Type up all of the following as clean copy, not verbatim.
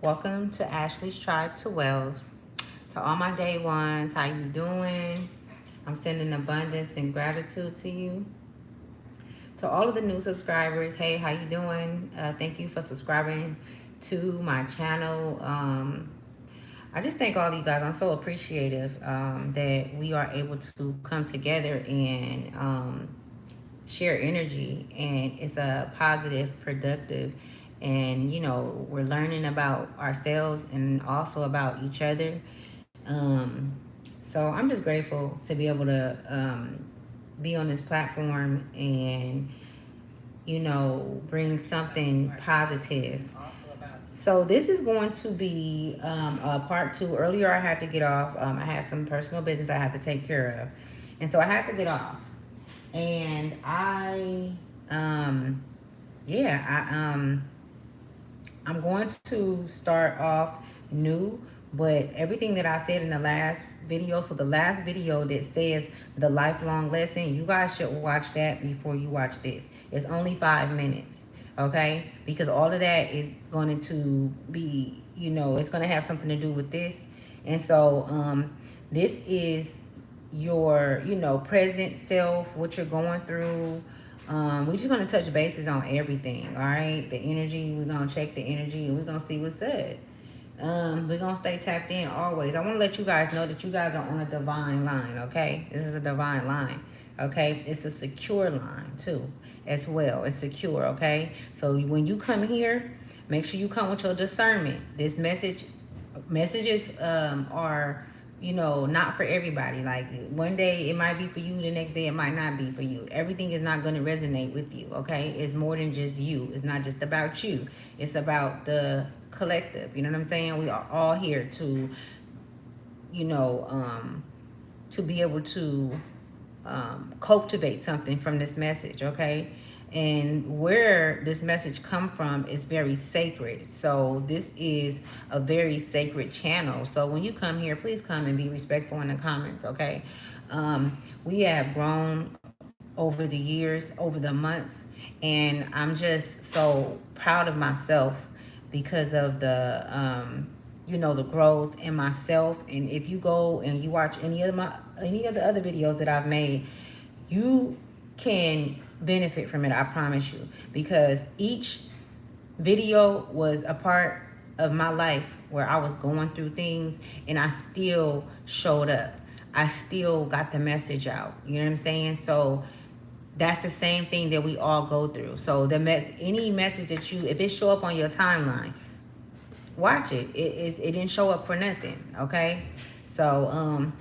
Welcome to Ashley's Tribe to Wealth. To all my day ones, how you doing? I'm sending abundance and gratitude to you. To all of the new subscribers, hey, how you doing? Thank you for subscribing to my channel. I just thank all of you guys. I'm so appreciative that we are able to come together and share energy, and it's a positive, productive, and we're learning about ourselves and also about each other. um, so I'm just grateful to be able to be on this platform and bring something positive. So this is going to be part two. Earlier I had to get off. I had some personal business I had to take care of, and so I had to get off. And yeah, I'm going to start off new, but everything that I said in the last video, so the last video that says the lifelong lesson, you guys should watch that before you watch this. It's only 5 minutes, okay? Because all of that is going to be, it's going to have something to do with this. And so this is your, present self, what you're going through. We're just gonna touch bases on everything, all right? The energy, we're gonna check the energy and we're gonna see what's up. We're gonna stay tapped in always. I wanna let you guys know that you guys are on a divine line, okay? This is a divine line, okay? It's a secure line too, as well. It's secure, okay? So when you come here, make sure you come with your discernment. This messages are not for everybody. Like one day it might be for you, the next day it might not be for you. Everything is not going to resonate with you, okay? It's more than just you. It's not just about you. It's about the collective. You know what I'm saying? We are all here to, you know, to be able to cultivate something from this message, okay? And where this message come from is very sacred. So this is a very sacred channel. So when you come here, please come and be respectful in the comments, okay? We have grown over the years, over the months, and I'm just so proud of myself because of the growth in myself. And if you go and you watch any of the other videos that I've made, you can benefit from it, I promise you, because each video was a part of my life where I was going through things and I still showed up. I still got the message out. You know what I'm saying? So that's the same thing that we all go through. So any message that if it show up on your timeline, watch it. It didn't show up for nothing, okay? So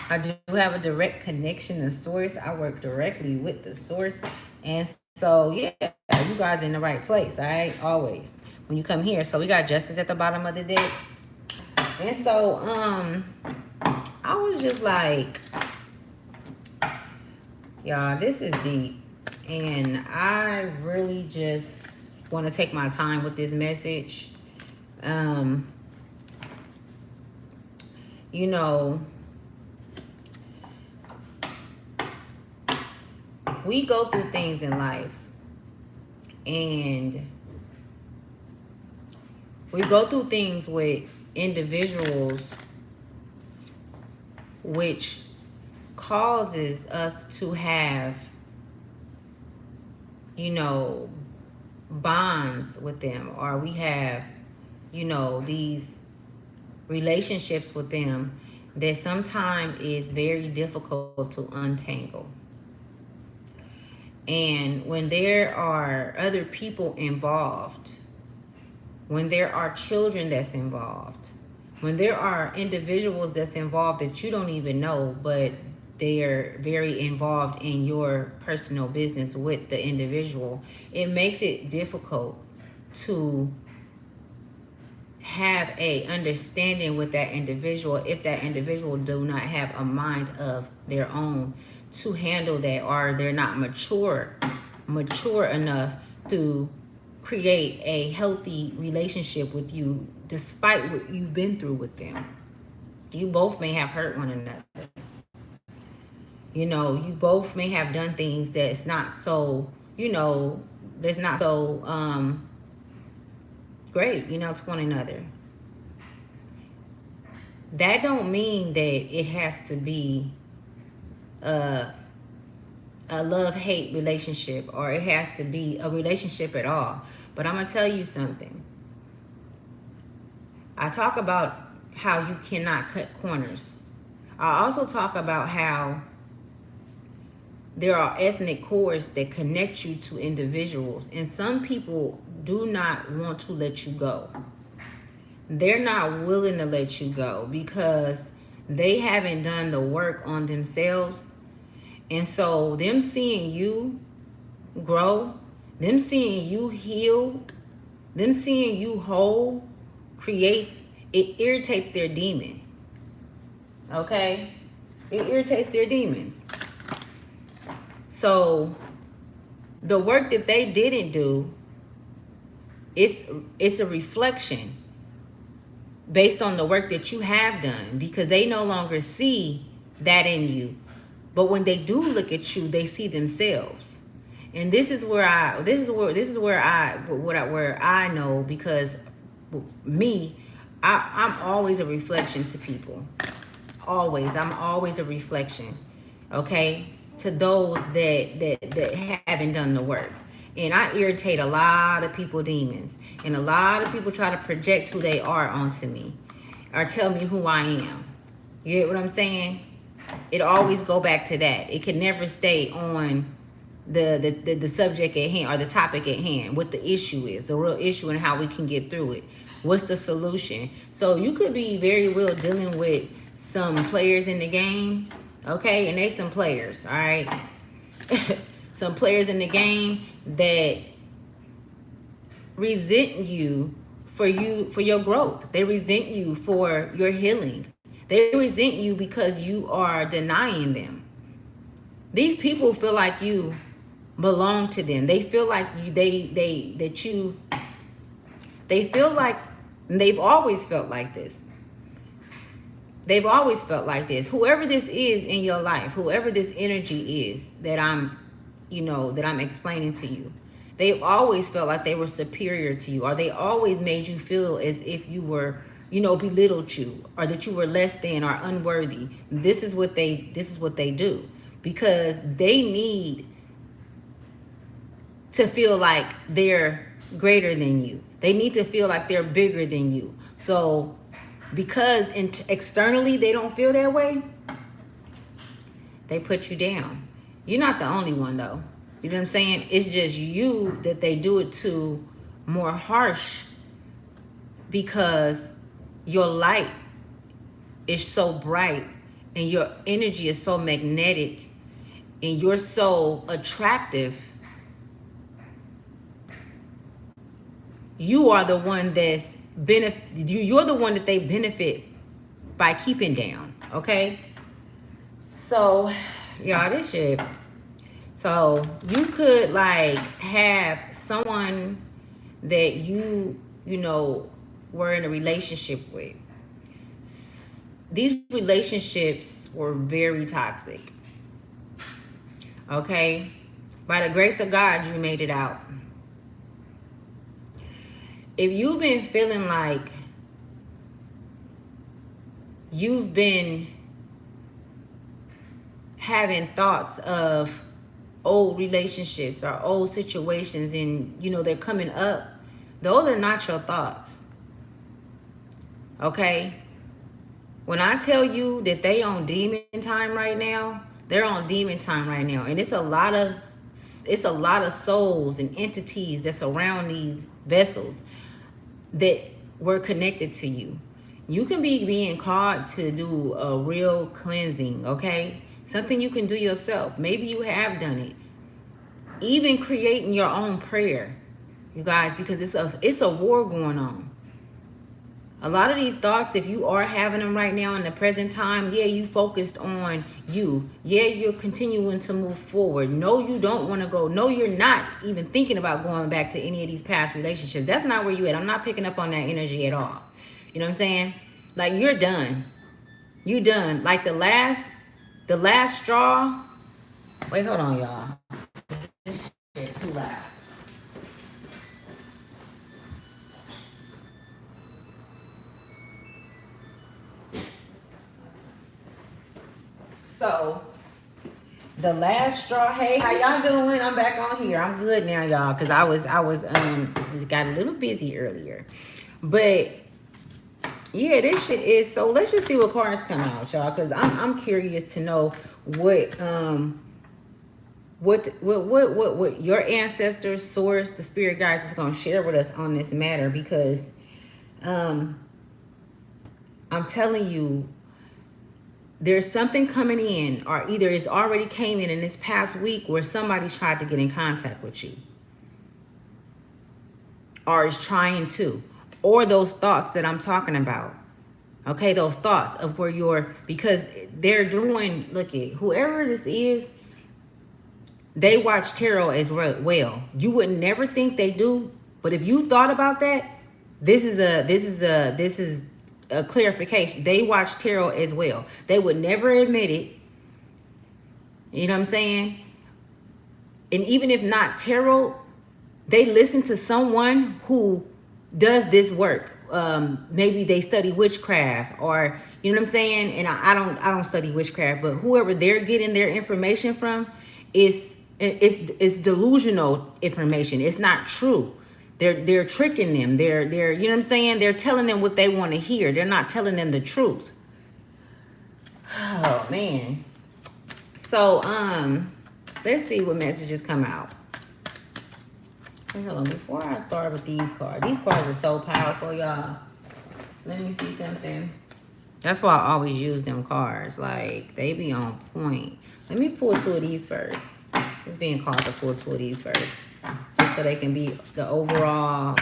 I do have a direct connection to source. I work directly with the source. And so yeah, you guys in the right place, all right? Always. When you come here. So we got justice at the bottom of the deck. And so I was just like, y'all, this is deep. And I really just want to take my time with this message. You know, we go through things in life, and we go through things with individuals which causes us to have, bonds with them, or we have, these relationships with them that sometimes is very difficult to untangle. And when there are other people involved, when there are children that's involved, when there are individuals that's involved that you don't even know, but they're very involved in your personal business with the individual, it makes it difficult to have a understanding with that individual if that individual do not have a mind of their own to handle that, or they're not mature enough to create a healthy relationship with you despite what you've been through with them. You both may have hurt one another. You both may have done things that's not so, that's not so great, you know, to one another. That don't mean that it has to be a, a love-hate relationship, or it has to be a relationship at all. But I'm going to tell you something. I talk about how you cannot cut corners. I also talk about how there are ethnic cords that connect you to individuals, and some people do not want to let you go. They're not willing to let you go because they haven't done the work on themselves. And so them seeing you grow, them seeing you healed, them seeing you whole creates, it irritates their demon. Okay? It irritates their demons. So the work that they didn't do, it's a reflection based on the work that you have done, because they no longer see that in you. But when they do look at you, they see themselves. And this is where I know, because me, I'm always a reflection to people. Always. I'm always a reflection. Okay? To those that haven't done the work. And I irritate a lot of people demons. And a lot of people try to project who they are onto me, or tell me who I am. You get what I'm saying? It always go back to that. It can never stay on the subject at hand, or the topic at hand, what the issue is, the real issue, and how we can get through it. What's the solution? So you could be very well dealing with some players in the game, okay? And they some players, all right? Some players in the game that resent you for your growth. They resent you for your healing. They resent you because you are denying them. These people feel like you belong to them. They feel like they feel like, and they've always felt like this. They've always felt like this. Whoever this is in your life, whoever this energy is that I'm explaining to you, they've always felt like they were superior to you, or they always made you feel as if you were, belittled you, or that you were less than or unworthy. This is what they do, because they need to feel like they're greater than you. They need to feel like they're bigger than you. So because externally they don't feel that way, they put you down. You're not the only one, though. You know what I'm saying? It's just you that they do it to more harsh, because your light is so bright and your energy is so magnetic and you're so attractive. You are the one that's you're the one that they benefit by keeping down, okay? So, y'all, this shit. So, you could like have someone that you were in a relationship with. These relationships were very toxic. Okay? By the grace of God, you made it out. If you've been feeling like you've been having thoughts of old relationships or old situations, and they're coming up, those are not your thoughts. Okay? When I tell you that they on demon time right now, they're on demon time right now. And it's a lot of souls and entities that's around these vessels that were connected to you. You can be being called to do a real cleansing, okay? Something you can do yourself. Maybe you have done it. Even creating your own prayer, you guys, because it's a war going on. A lot of these thoughts, if you are having them right now in the present time, yeah, you focused on you. Yeah, you're continuing to move forward. No, you don't want to go. No, you're not even thinking about going back to any of these past relationships. That's not where you at. I'm not picking up on that energy at all. You know what I'm saying? Like, you're done. You done. Like the last straw. Wait, hold on, y'all. This shit too loud. So the last straw. Hey, how y'all doing? I'm back on here. I'm good now, y'all, because I was got a little busy earlier. But yeah, this shit is, so let's just see what cards come out, y'all, because I'm curious to know what what your ancestors, source, the spirit guides is going to share with us on this matter, because I'm telling you, there's something coming in, or either it's already came in this past week, where somebody's tried to get in contact with you, or is trying to, or those thoughts that I'm talking about. Okay, those thoughts of where you're, because they're doing, look at whoever this is, they watch tarot as well. You would never think they do, but if you thought about that, this is a clarification. They watch tarot as well. They would never admit it. You know what I'm saying? And even if not tarot, they listen to someone who does this work. Maybe they study witchcraft, or you know what I'm saying? And I don't study witchcraft, but whoever they're getting their information from it's delusional information. It's not true. They're tricking them. They're you know what I'm saying? They're telling them what they want to hear. They're not telling them the truth. Oh man. So let's see what messages come out. Hold on, before I start with these cards are so powerful, y'all. Let me see something. That's why I always use them cards. Like, they be on point. Let me pull two of these first. It's being called to pull two of these first, just so they can be the overall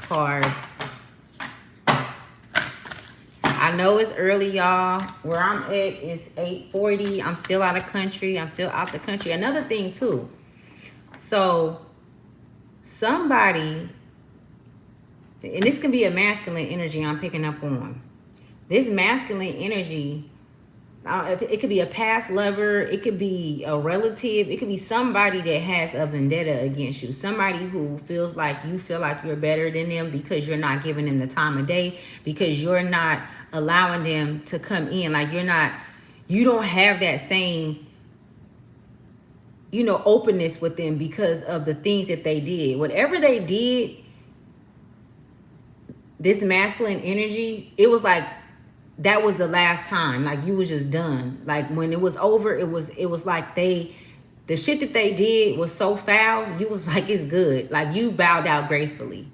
cards. I know it's early, y'all. Where I'm at is 8:40. I'm still out of country. I'm still out the country. Another thing too. So somebody, and this can be a masculine energy I'm picking up on. This masculine energy, it could be a past lover, it could be a relative, it could be somebody that has a vendetta against you. Somebody who feels like you feel like you're better than them because you're not giving them the time of day, because you're not allowing them to come in. Like, you don't have that same, openness with them because of the things that they did. Whatever they did, this masculine energy, it was like, that was the last time. Like, you was just done. Like, when it was over, it was like the shit that they did was so foul, you was like, it's good. Like, you bowed out gracefully.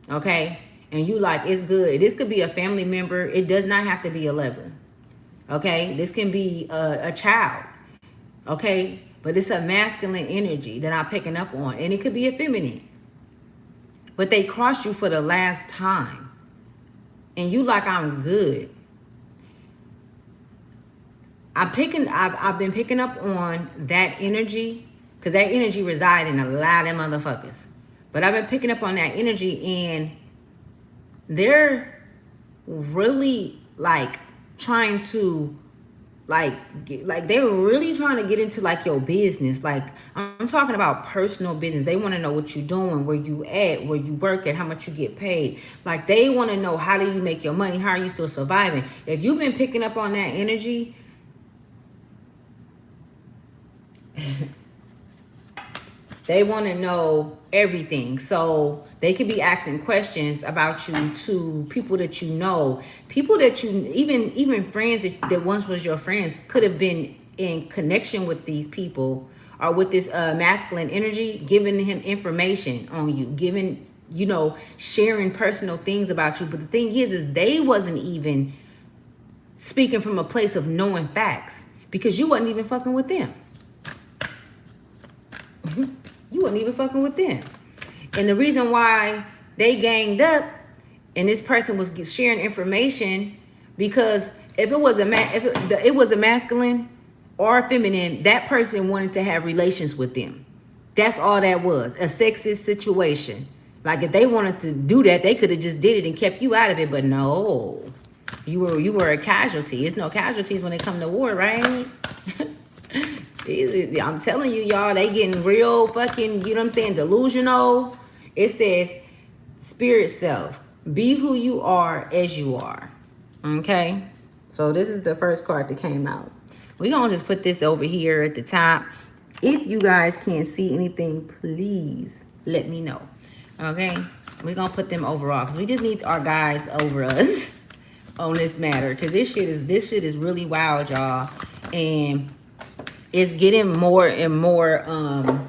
Okay? And you like, it's good. This could be a family member. It does not have to be a lover. Okay? This can be a child. Okay? But it's a masculine energy that I'm picking up on. And it could be a feminine. But they crossed you for the last time. And you like, I'm good. I've been picking up on that energy, because that energy resides in a lot of motherfuckers. But I've been picking up on that energy, and they're really like trying to they're really trying to get into like your business. Like, I'm talking about personal business. They want to know what you're doing, where you at, where you work at, how much you get paid. Like, they want to know, how do you make your money? How are you still surviving? If you've been picking up on that energy, they want to know everything. So they could be asking questions about you to people that you know, people that you, even friends that once was your friends, could have been in connection with these people, or with this masculine energy, giving him information on you, sharing personal things about you. But the thing is they wasn't even speaking from a place of knowing facts, because you wasn't even fucking with them. You wasn't even fucking with them. And the reason why they ganged up and this person was sharing information, because if it was a masculine or a feminine, that person wanted to have relations with them. That's all that was, a sexist situation. Like, if they wanted to do that, they could have just did it and kept you out of it. But no, you were a casualty. There's no casualties when it come to war, right? I'm telling you, y'all, they getting real fucking, you know what I'm saying, delusional. It says, spirit self, be who you are as you are. Okay? So this is the first card that came out. We're going to just put this over here at the top. If you guys can't see anything, please let me know. Okay? We're going to put them overall because we just need our guys over us on this matter, because this shit is really wild, y'all. And it's getting more and more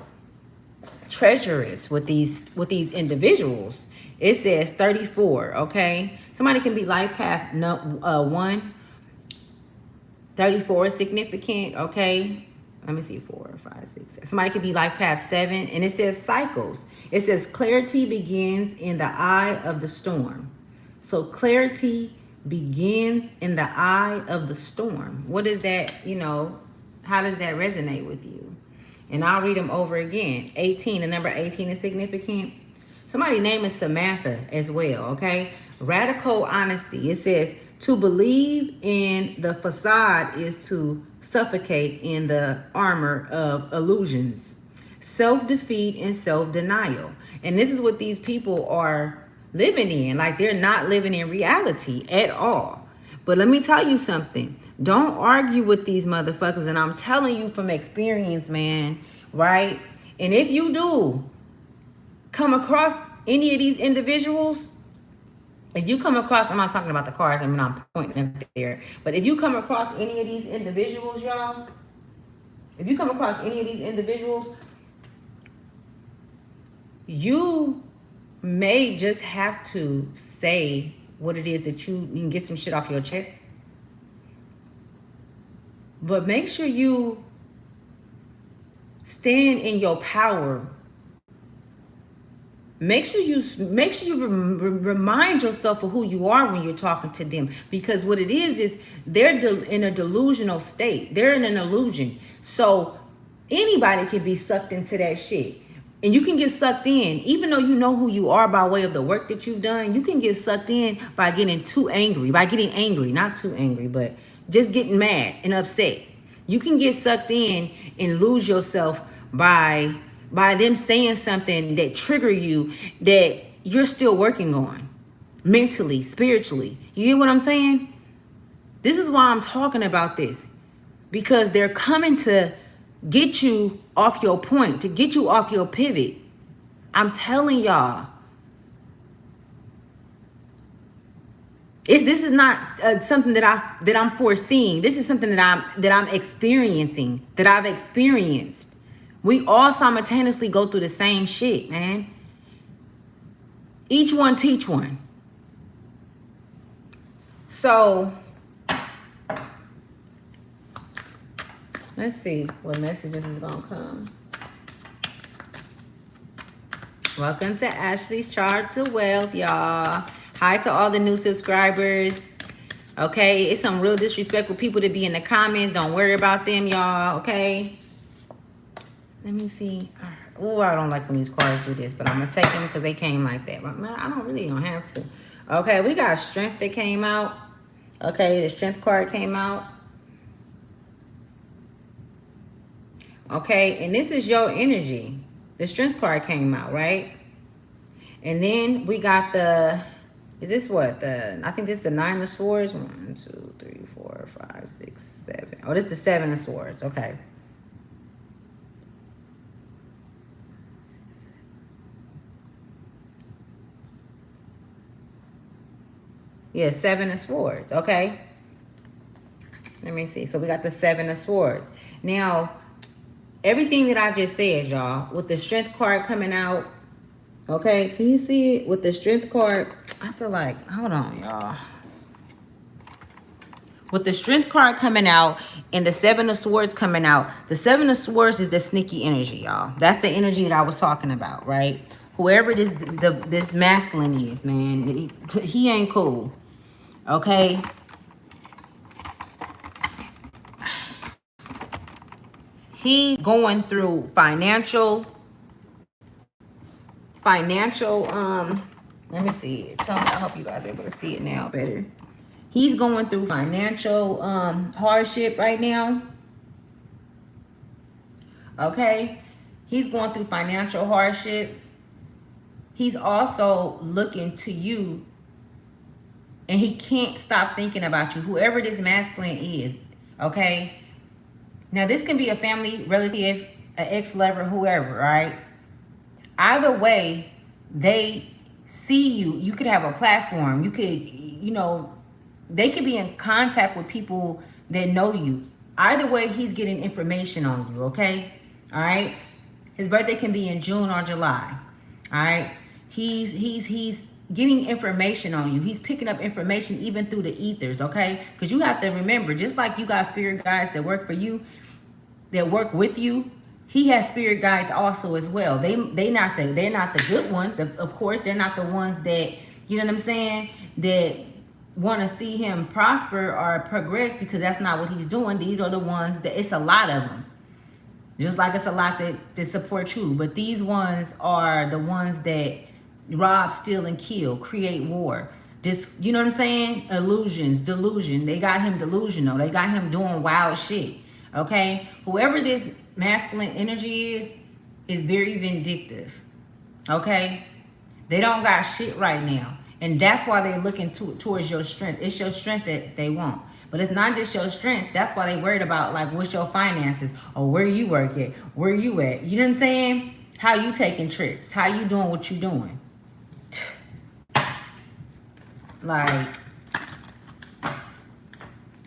treacherous with these individuals. It says 34, okay? Somebody can be life path 1. 34 is significant, okay? Let me see, 4, 5, 6, 7. Somebody could be life path 7, and it says cycles. It says clarity begins in the eye of the storm. So clarity begins in the eye of the storm. What is that, how does that resonate with you? And I'll read them over again. 18, the number 18 is significant. Somebody's name is Samantha as well, okay? Radical honesty. It says, to believe in the facade is to suffocate in the armor of illusions. Self-defeat and self-denial. And this is what these people are living in. Like, they're not living in reality at all. But let me tell you something. Don't argue with these motherfuckers. And I'm telling you from experience, man, right? And if you do come across any of these individuals, if you come across, I'm not talking about the cars, I'm not pointing them there, but if you come across any of these individuals, y'all, if you come across any of these individuals, you may just have to say what it is that you can get some shit off your chest. But make sure you stand in your power. Make sure you remind yourself of who you are when you're talking to them, because what it is they're in a delusional state. They're in an illusion. So anybody can be sucked into that shit, and you can get sucked in, even though you know who you are by way of the work that you've done. You can get sucked in by getting angry, not too angry, but just getting mad and upset. You can get sucked in and lose yourself by them saying something that trigger you, that you're still working on mentally, spiritually. You get what I'm saying? This is why I'm talking about this, because they're coming to get you off your point, to get you off your pivot. I'm telling y'all, this is not something that I'm foreseeing. This is something that I'm experiencing, that I've experienced. We all simultaneously go through the same shit, man. Each one teach one. So let's see what messages is gonna come. Welcome to Ashley's Chart to Wealth, y'all. Hi to all the new subscribers. Okay, it's some real disrespectful people to be in the comments. Don't worry about them, y'all, okay? Let me see. Oh, I don't like when these cards do this, but I'm going to take them because they came like that. But I don't have to. Okay, we got strength that came out. Okay, the strength card came out. Okay, and this is your energy. The strength card came out, right? And then we got the, is this what? I think this is the 9 of Swords. 1, 2, 3, 4, 5, 6, 7. Oh, this is the 7 of Swords. Okay. Yeah, 7 of Swords. Okay. Let me see. So we got the 7 of Swords. Now, everything that I just said, y'all, with the strength card coming out, okay, can you see it? With the strength card, I feel like, hold on, y'all. With the strength card coming out and the 7 of Swords coming out, the 7 of Swords is the sneaky energy, y'all. That's the energy that I was talking about, right? Whoever this masculine is, man, he ain't cool, okay? He's going through financial, let me see it. Tell me, I hope you guys are able to see it now better. He's going through financial hardship right now. Okay? He's going through financial hardship. He's also looking to you, and he can't stop thinking about you. Whoever this masculine is, okay? Now, this can be a family, relative, an ex-lover, whoever, right? Either way, they see you. You could have a platform. You could, they could be in contact with people that know you. Either way, he's getting information on you, okay? All right? His birthday can be in June or July. All right? He's getting information on you. He's picking up information even through the ethers, okay? Because you have to remember, just like you got spirit guides that work for you, that work with you, he has spirit guides also as well. They're not the good ones. Of course, they're not the ones that, you know what I'm saying, that want to see him prosper or progress, because that's not what he's doing. These are the ones that, it's a lot of them. Just like it's a lot that support you. But these ones are the ones that rob, steal, and kill, create war. Just, you know what I'm saying? Illusions, delusion. They got him delusional. They got him doing wild shit. Okay? Whoever this masculine energy is very vindictive. Okay? They don't got shit right now. And that's why they're looking towards your strength. It's your strength that they want. But it's not just your strength. That's why they worried about, like, what's your finances, or where you work at, where you at. You know what I'm saying? How you taking trips? How you doing what you doing? Like,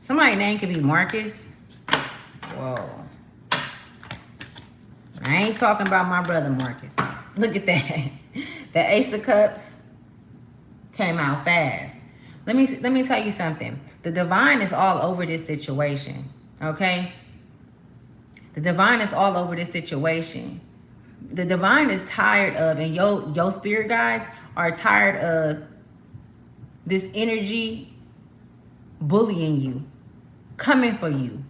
somebody's name could be Marcus. Whoa. I ain't talking about my brother Marcus. Look at that. The Ace of Cups came out fast. Let me tell you something. The divine is all over this situation. Okay? The divine is all over this situation. The divine is tired of, and your spirit guides are tired of this energy bullying you, coming for you,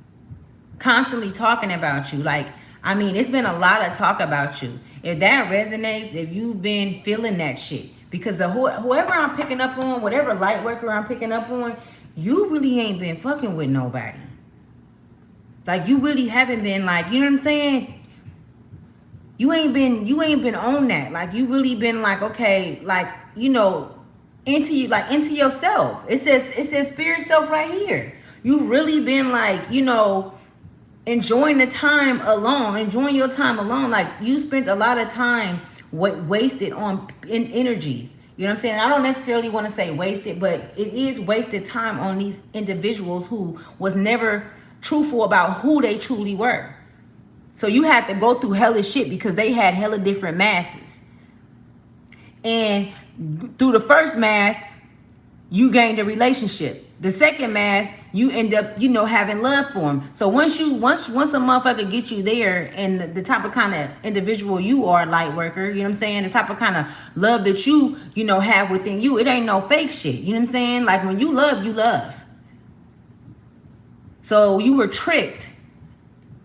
constantly talking about you. Like, I mean, it's been a lot of talk about you. If that resonates, if you've been feeling that shit, because whoever I'm picking up on, whatever light worker I'm picking up on, you really ain't been fucking with nobody. Like, you really haven't been, like, you know what I'm saying? You ain't been on that. Like, you really been like, okay, like, you know, into you, like, into yourself. It says spirit self right here. You've really been, like, you know, enjoying the time alone, enjoying your time alone. Like, you spent a lot of time wasted on energies. You know what I'm saying? I don't necessarily want to say wasted, but it is wasted time on these individuals who was never truthful about who they truly were. So you had to go through hella shit because they had hella different masses. And through the first mass, you gained a relationship. The second mass, you end up, you know, having love for them. So once a motherfucker get you there, and the type of kind of individual you are, light worker, you know what I'm saying? The type of kind of love that you know, have within you, it ain't no fake shit. You know what I'm saying? Like, when you love, you love. So you were tricked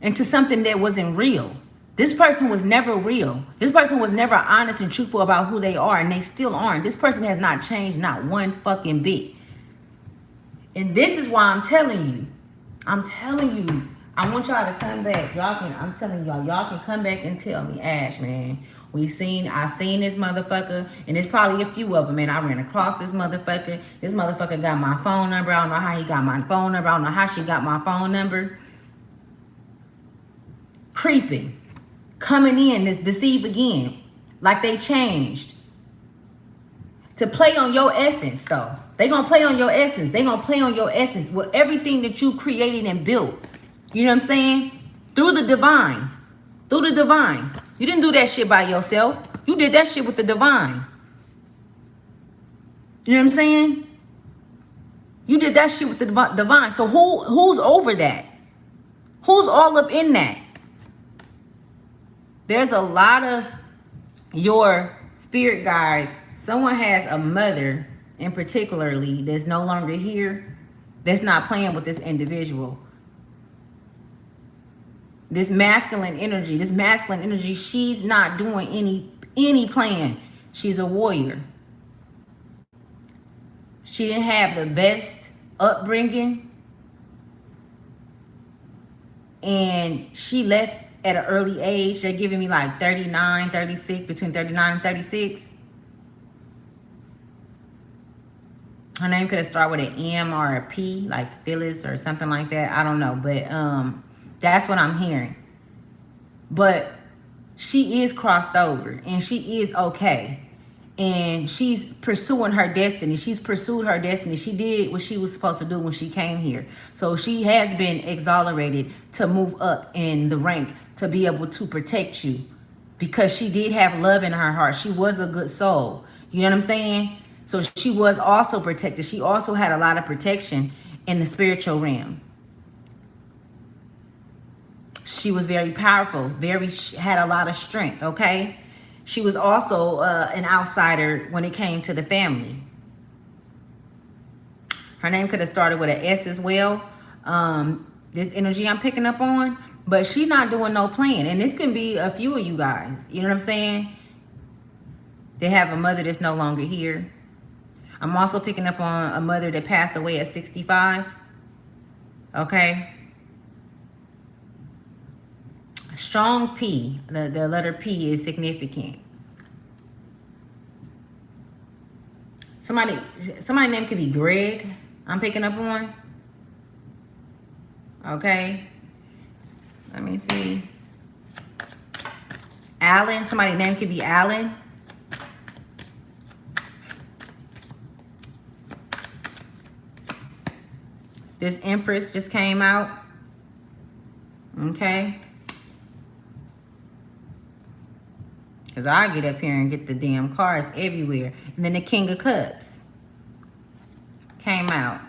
into something that wasn't real. This person was never real. This person was never honest and truthful about who they are, and they still aren't. This person has not changed, not one fucking bit. And this is why I'm telling you, I want y'all to come back. I'm telling y'all can come back and tell me, Ash, man, I seen this motherfucker, and there's probably a few of them, man. I ran across this motherfucker. This motherfucker got my phone number. I don't know how he got my phone number. I don't know how she got my phone number. Creeping. Coming in to deceive again. Like they changed. To play on your essence, though. They gonna play on your essence. They gonna play on your essence with everything that you created and built. You know what I'm saying? Through the divine. Through the divine. You didn't do that shit by yourself. You did that shit with the divine. You know what I'm saying? You did that shit with the divine. So who's over that? Who's all up in that? There's a lot of your spirit guides. Someone has a mother in particularly that's no longer here, that's not playing with this individual. This masculine energy, she's not doing any playing. She's a warrior. She didn't have the best upbringing, and she left at an early age. They're giving me like 39, 36, between 39 and 36. Her name could have started with an M or a P, like Phyllis or something like that. I don't know. But That's what I'm hearing. But she is crossed over and she is okay. And she's pursuing her destiny. She's pursued her destiny. She did what she was supposed to do when she came here. So she has been exonerated to move up in the rank to be able to protect you, because she did have love in her heart. She was a good soul. You know what I'm saying? So she was also protected. She also had a lot of protection in the spiritual realm. She was very powerful, had a lot of strength, okay? She was also an outsider when it came to the family. Her name could have started with an S as well. This energy I'm picking up on. But she's not doing no playing. And this can be a few of you guys. You know what I'm saying? They have a mother that's no longer here. I'm also picking up on a mother that passed away at 65. Okay? Strong P. The letter P is significant. Somebody name could be Greg. I'm picking up on. Okay. Let me see. Alan. Somebody's name could be Alan. This Empress just came out. Okay. Because I get up here and get the damn cards everywhere. And then the King of Cups came out.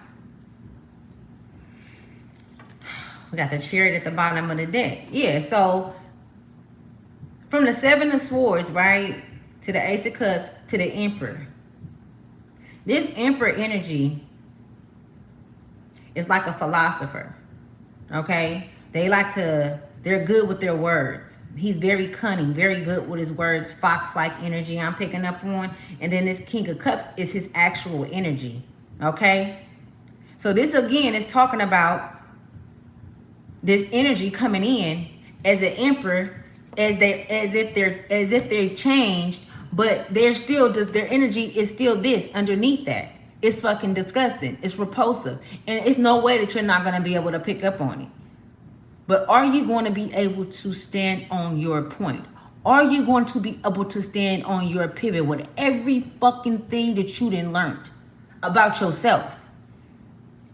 We got the Chariot at the bottom of the deck. Yeah, so from the Seven of Swords, right, to the Ace of Cups, to the Emperor. This Emperor energy is like a philosopher, okay? They're good with their words. He's very cunning, very good with his words, fox-like energy I'm picking up on. And then this King of Cups is his actual energy, okay? So this, again, is talking about this energy coming in as an emperor, as if they've changed, but they're still just, their energy is still this underneath that. It's fucking disgusting. It's repulsive. And it's no way that you're not going to be able to pick up on it. But are you going to be able to stand on your point? Are you going to be able to stand on your pivot with every fucking thing that you done learned about yourself?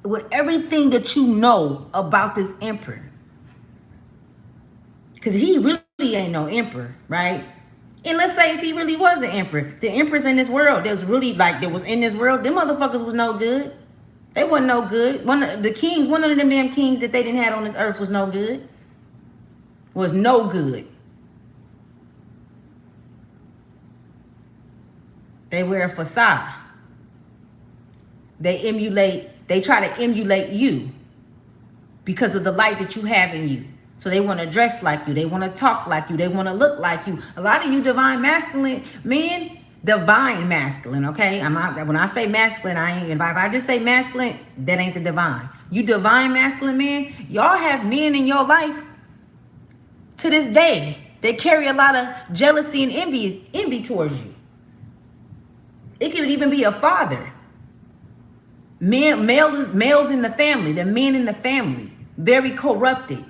With everything that you know about this emperor? Because he really ain't no emperor, right? And let's say if he really was an emperor, the emperors in this world, that was in this world, them motherfuckers was no good. They wasn't no good. One of them damn kings that they didn't have on this earth was no good. Was no good. They wear a facade. They try to emulate you because of the light that you have in you. So they want to dress like you. They want to talk like you. They want to look like you. A lot of you divine masculine men, divine masculine, okay? I'm not, when I say masculine, if I just say masculine, that ain't the divine. You divine masculine men, y'all have men in your life to this day that carry a lot of jealousy and envy towards you. It could even be a father. Males in the family, the men in the family, very corrupted.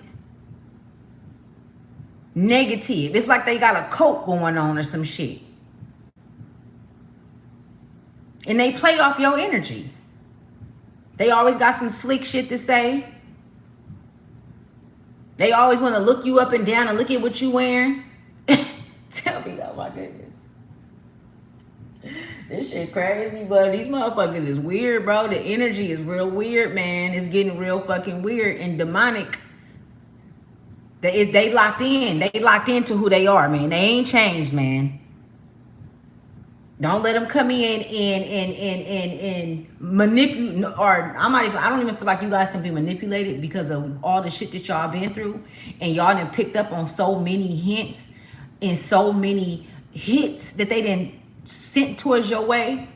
Negative. It's like they got a cult going on or some shit. And they play off your energy. They always got some slick shit to say. They always want to look you up and down and look at what you wearing. Tell me, oh my goodness. This shit crazy, but these motherfuckers is weird, bro. The energy is real weird, man. It's getting real fucking weird and demonic. They locked in. They locked into who they are, man. They ain't changed, man. Don't let them come in and manipulate, or I don't even feel like you guys can be manipulated because of all the shit that y'all been through, and y'all done picked up on so many hints and so many hits that they done sent towards your way.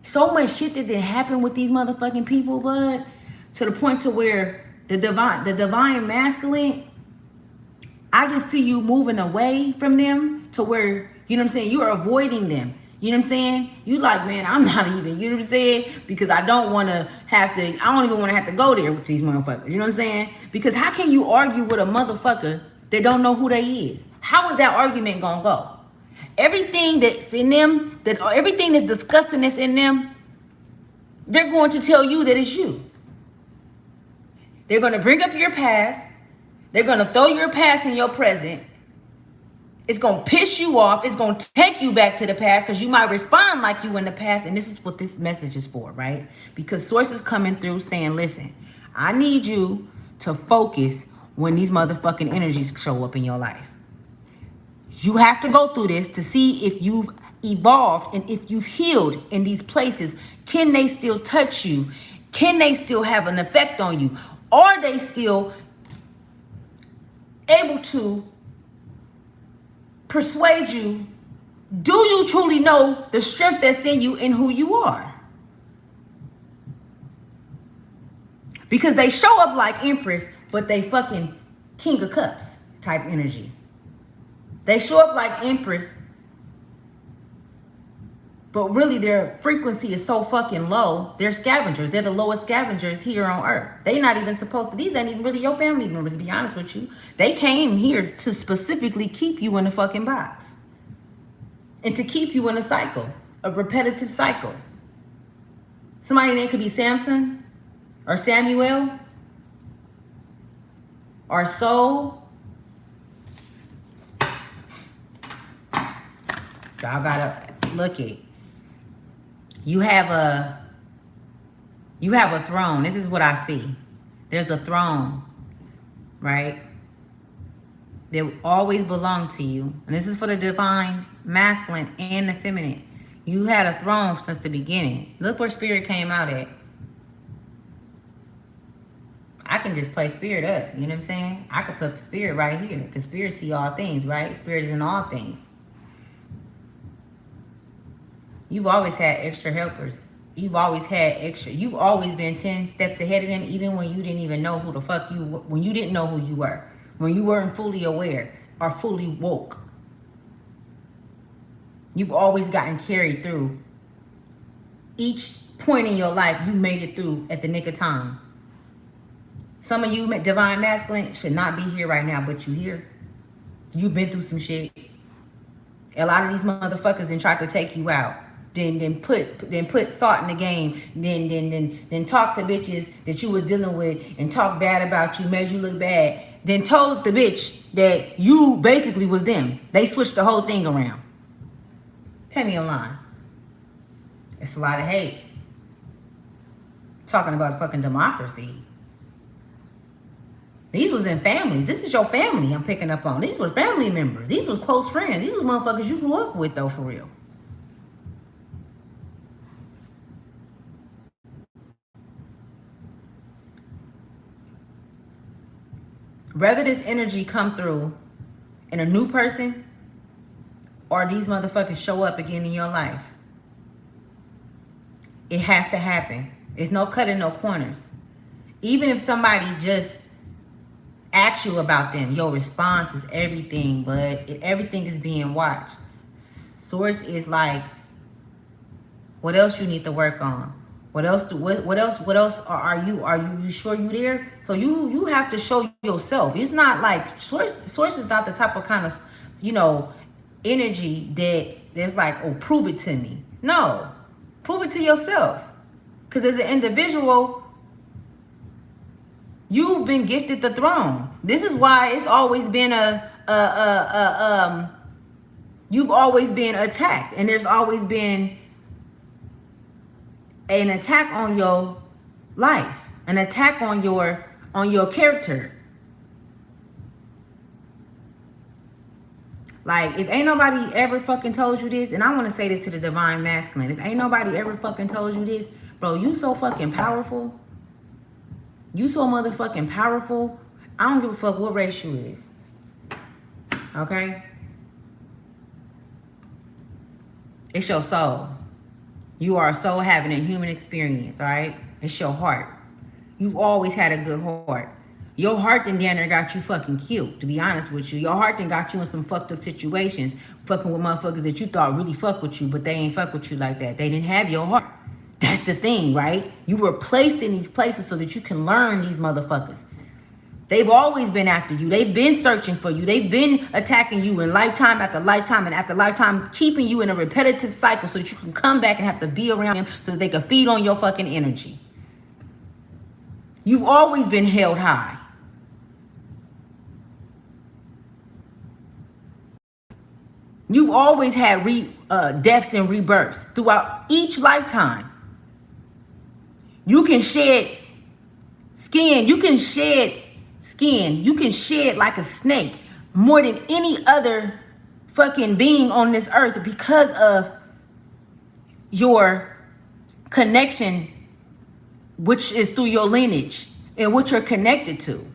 So much shit that didn't happen with these motherfucking people, bud, to the point to where the divine masculine, I just see you moving away from them to where, you know what I'm saying, you're avoiding them. You know what I'm saying? You like, man, I'm not even, you know what I'm saying? Because I don't want to have to, I don't even want to have to go there with these motherfuckers. You know what I'm saying? Because how can you argue with a motherfucker that don't know who they is? How is that argument going to go? Everything that's in them, that everything that's disgusting that's in them, they're going to tell you that it's you. They're going to bring up your past. They're going to throw your past in your present. It's going to piss you off. It's going to take you back to the past because you might respond like you in the past. And this is what this message is for, right? Because sources coming through saying, listen, I need you to focus when these motherfucking energies show up in your life. You have to go through this to see if you've evolved and if you've healed in these places. Can they still touch you? Can they still have an effect on you? Are they still able to persuade you? Do you truly know the strength that's in you and who you are? Because they show up like Empress, but they fucking King of Cups type energy. They show up like Empress, but really their frequency is so fucking low. They're scavengers. They're the lowest scavengers here on earth. They're not even supposed to, these ain't even really your family members, to be honest with you. They came here to specifically keep you in a fucking box. And to keep you in a cycle, a repetitive cycle. Somebody name could be Samson, or Samuel, or Soul. Y'all gotta look it. You have a throne. This is what I see. There's a throne, right? That always belong to you. And this is for the divine masculine and the feminine. You had a throne since the beginning. Look where spirit came out at. I can just play spirit up. You know what I'm saying? I could put spirit right here. Because spirit see all things, right? Spirit is in all things. You've always had extra helpers. You've always had extra. You've always been 10 steps ahead of them, even when you didn't even know who the fuck you were, when you didn't know who you were, when you weren't fully aware or fully woke. You've always gotten carried through. Each point in your life, you made it through at the nick of time. Some of you divine masculine should not be here right now, but you here. You've been through some shit. A lot of these motherfuckers then tried to take you out. Then put salt in the game. Then talk to bitches that you was dealing with and talk bad about you, made you look bad. Then told the bitch that you basically was them. They switched the whole thing around. Tell me I'm lying. It's a lot of hate. Talking about fucking democracy. These was in families. This is your family I'm picking up on. These were family members. These was close friends. These was motherfuckers you grew up with, though, for real. Whether this energy come through in a new person or these motherfuckers show up again in your life, it has to happen. There's no cutting no corners. Even if somebody just asks you about them, your response is everything, but everything is being watched. Source is like, what else you need to work on? What else are you sure you there? So you have to show yourself. It's not like source is not the type of kind of, energy that's like, oh, prove it to me. No, prove it to yourself. Because as an individual, you've been gifted the throne. This is why it's always been you've always been attacked, and there's always been an attack on your life, an attack on your character. Like, if ain't nobody ever fucking told you this, and I want to say this to the divine masculine, if ain't nobody ever fucking told you this, bro, you so fucking powerful. You so motherfucking powerful. I don't give a fuck what race you is. Okay? It's your soul. You are a soul having a human experience, all right? It's your heart. You've always had a good heart. Your heart then down there got you fucking killed, to be honest with you. Your heart then got you in some fucked up situations, fucking with motherfuckers that you thought really fuck with you, but they ain't fuck with you like that. They didn't have your heart. That's the thing, right? You were placed in these places so that you can learn these motherfuckers. They've always been after you. They've been searching for you. They've been attacking you in lifetime after lifetime and after lifetime, keeping you in a repetitive cycle so that you can come back and have to be around them so that they can feed on your fucking energy. You've always been held high. You've always had deaths and rebirths throughout each lifetime. You can shed skin. You can shed skin. You can shed like a snake more than any other fucking being on this earth because of your connection, which is through your lineage and what you're connected to.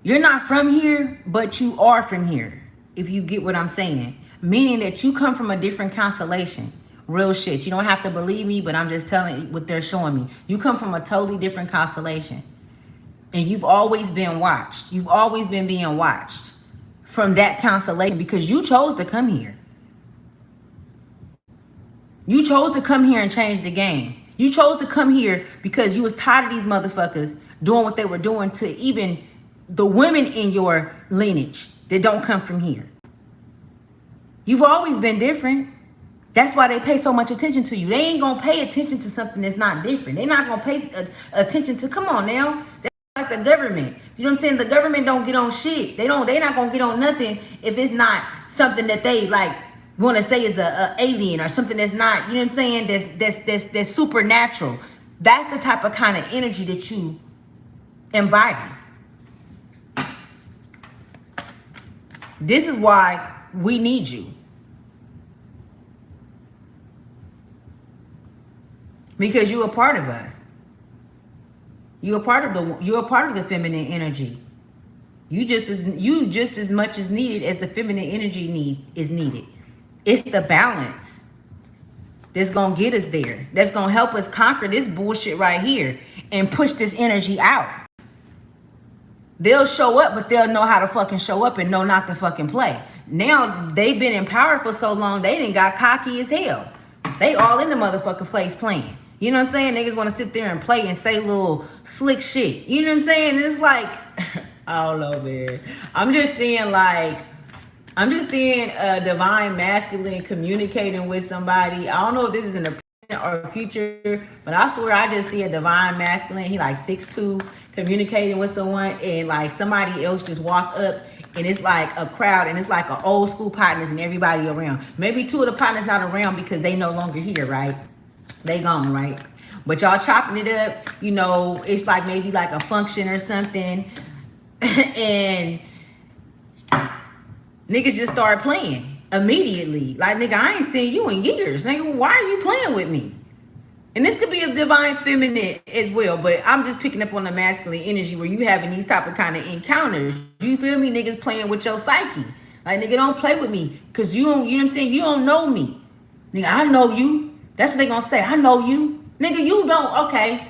You're not from here, but you are from here. If you get what I'm saying, meaning that you come from a different constellation. Real shit. You don't have to believe me, but I'm just telling you what they're showing me. You come from a totally different constellation. And you've always been watched. You've always been being watched from that constellation because you chose to come here. You chose to come here and change the game. You chose to come here because you was tired of these motherfuckers doing what they were doing to even the women in your lineage that don't come from here. You've always been different. That's why they pay so much attention to you. They ain't gonna pay attention to something that's not different. They're not gonna pay attention to, come on now. That's like the government. You know what I'm saying? The government don't get on shit. They're not gonna get on nothing if it's not something that they like want to say is a alien or something that's not, you know what I'm saying, that's supernatural. That's the type of kind of energy that you embody. This is why we need you. Because you're a part of us. You're a part of the feminine energy. You just as much as needed as the feminine energy is needed. It's the balance that's gonna get us there. That's gonna help us conquer this bullshit right here and push this energy out. They'll show up, but they'll know how to fucking show up and know not to fucking play. Now they've been in power for so long, they done got cocky as hell. They all in the motherfucking place playing. You know what I'm saying? Niggas want to sit there and play and say little slick shit. You know what I'm saying? And it's like, I don't know, man. I'm just seeing a divine masculine communicating with somebody. I don't know if this is in the present or future, but I swear I just see a divine masculine. He like 6'2", communicating with someone, and like somebody else just walk up, and it's like a crowd, and it's like an old school partners and everybody around. Maybe two of the partners not around because they no longer here, right? They gone, right? But y'all chopping it up, you know, it's like maybe like a function or something. And niggas just start playing immediately. Like, nigga, I ain't seen you in years. Nigga, why are you playing with me? And this could be a divine feminine as well, but I'm just picking up on the masculine energy where you having these type of kind of encounters. You feel me? Niggas playing with your psyche. Like, nigga, don't play with me because you don't, you know what I'm saying? You don't know me. Nigga, I know you. That's what they gonna say. I know you. Nigga, you don't. Okay.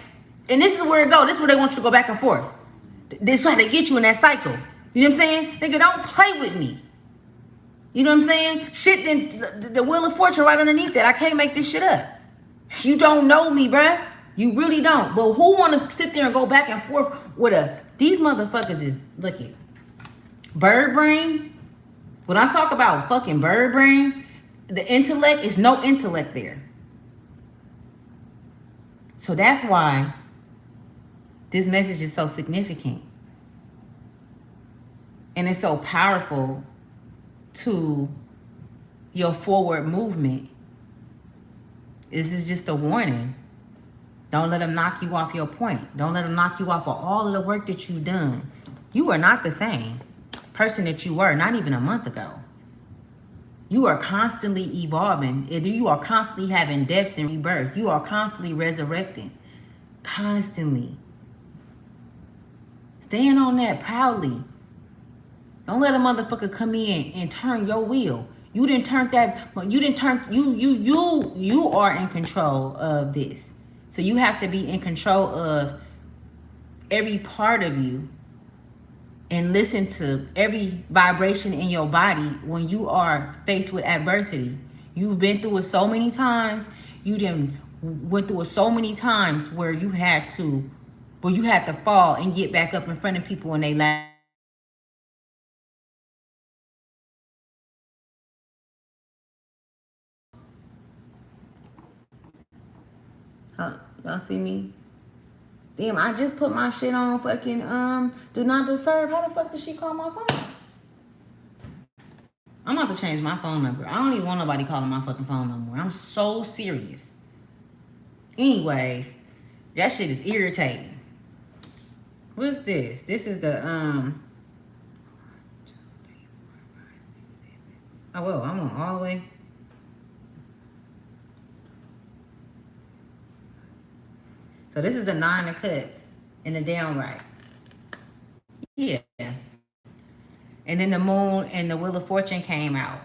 And this is where it go. This is where they want you to go back and forth. This is how they get you in that cycle. You know what I'm saying? Nigga, don't play with me. You know what I'm saying? Shit, then the wheel of fortune right underneath that. I can't make this shit up. You don't know me, bruh. You really don't. But who want to sit there and go back and forth with these motherfuckers is, look at, bird brain. When I talk about fucking bird brain, the intellect is no intellect there. So that's why this message is so significant. And it's so powerful to your forward movement. This is just a warning. Don't let them knock you off your point. Don't let them knock you off of all of the work that you've done. You are not the same person that you were not even a month ago. You are constantly evolving. You are constantly having deaths and rebirths. You are constantly resurrecting. Constantly. Stand on that proudly. Don't let a motherfucker come in and turn your wheel. You didn't turn that, you are in control of this. So you have to be in control of every part of you and listen to every vibration in your body when you are faced with adversity. You've been through it so many times. You done went through it so many times where you had to fall and get back up in front of people and they laugh. Huh? Y'all see me? Damn, I just put my shit on fucking do not disturb. How the fuck did she call my phone? I'm about to change my phone number. I don't even want nobody calling my fucking phone no more. I'm so serious. Anyways, that shit is irritating. What's this? This is the oh well, I'm on all the way. So this is the 9 of Cups in the downright. Yeah. And then the Moon and the Wheel of Fortune came out.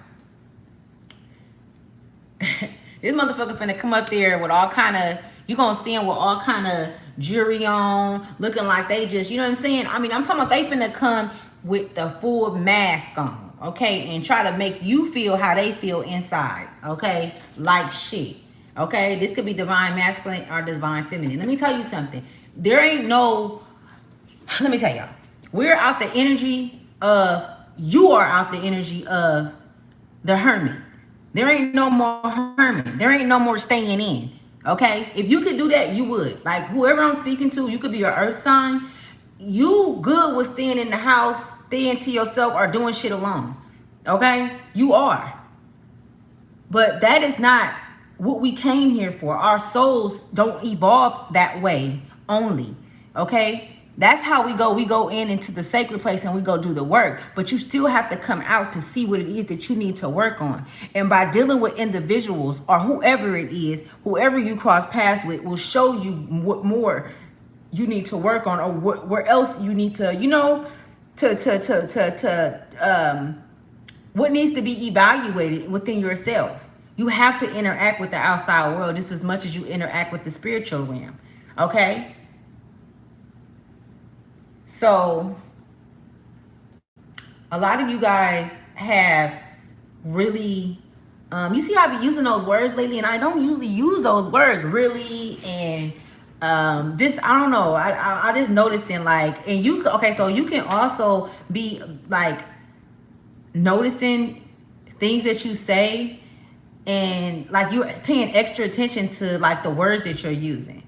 This motherfucker finna come up there with all kind of, you gonna see him with all kind of jewelry on, looking like they just, you know what I'm saying? I mean, I'm talking about they finna come with the full mask on, okay? And try to make you feel how they feel inside, okay? Like shit, okay? This could be divine masculine or divine feminine. Let me tell you something. There ain't no, let me tell y'all. We're out the energy of, you are out the energy of the hermit. There ain't no more hermit. There ain't no more staying in. Okay? If you could do that, you would. Like whoever I'm speaking to, you could be an earth sign. You good with staying in the house, staying to yourself, or doing shit alone. Okay? You are. But that is not what we came here for. Our souls don't evolve that way only. Okay? That's how we go. We go into the sacred place and we go do the work. But you still have to come out to see what it is that you need to work on. And by dealing with individuals or whoever it is, whoever you cross paths with will show you what more you need to work on, or where else you need to, you know, what needs to be evaluated within yourself. You have to interact with the outside world just as much as you interact with the spiritual realm. Okay? So a lot of you guys have really, you see, I be using those words lately, and I don't usually use those words really. And this, I don't know. I just noticing like, and you, okay, so you can also be like noticing things that you say, and like you're paying extra attention to like the words that you're using.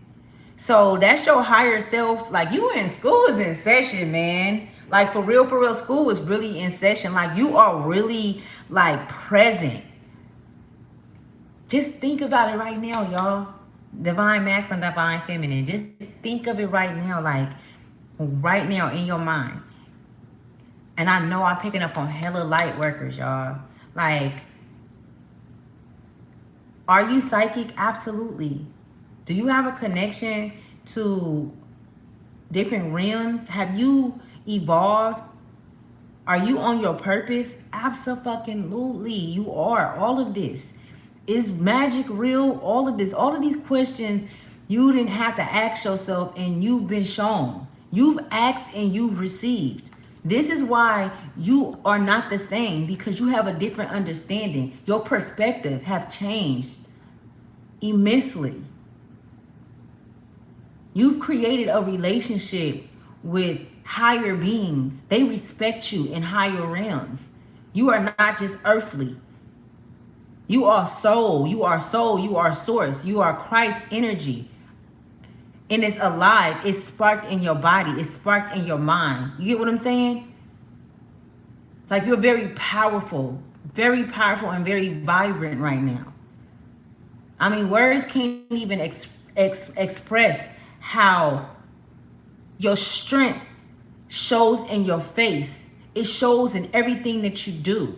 So that's your higher self. Like you in school is in session, man. Like for real, school is really in session. Like you are really like present. Just think about it right now, y'all. Divine masculine, divine feminine. Just think of it right now, like right now in your mind. And I know I'm picking up on hella light workers, y'all. Like, are you psychic? Absolutely. Do you have a connection to different realms? Have you evolved? Are you on your purpose? Absolutely, you are. All of this. Is magic real? All of this, all of these questions you didn't have to ask yourself, and you've been shown. You've asked and you've received. This is why you are not the same, because you have a different understanding. Your perspective have changed immensely. You've created a relationship with higher beings. They respect you in higher realms. You are not just earthly. You are soul. You are soul. You are source. You are Christ energy. And it's alive. It's sparked in your body. It's sparked in your mind. You get what I'm saying? Like you're very powerful and very vibrant right now. I mean, words can't even express how your strength shows in your face. It shows in everything that you do.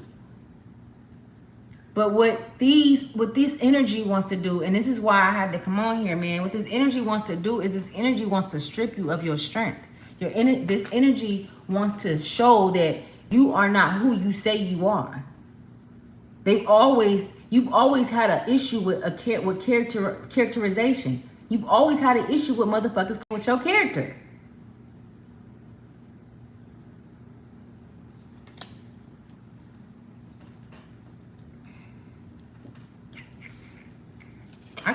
But what this energy wants to do, and this is why I had to come on here, man. What this energy wants to do is this energy wants to strip you of your strength. This energy wants to show that you are not who you say you are. You've always had an issue with characterization. You've always had an issue with motherfuckers with your character.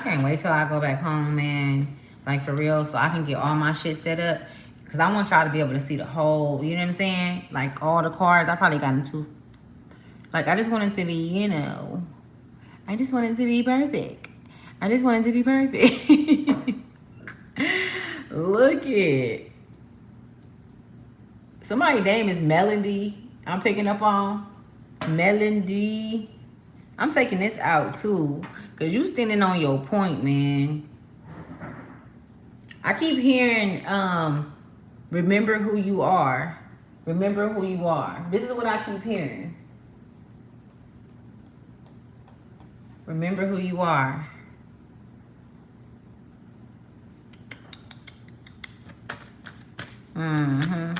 can't wait till I go back home, man. Like, for real, so I can get all my shit set up. Because I want y'all to be able to see the whole, you know what I'm saying? Like, all the cards. I probably got into, like, I just want it to be, you know, I just want it to be perfect. I just want it to be perfect. Look it. Somebody's name is Melody. I'm picking up on Melody. I'm taking this out too, because you standing on your point, man. I keep hearing, remember who you are. Remember who you are. This is what I keep hearing. Remember who you are. Mm-hmm.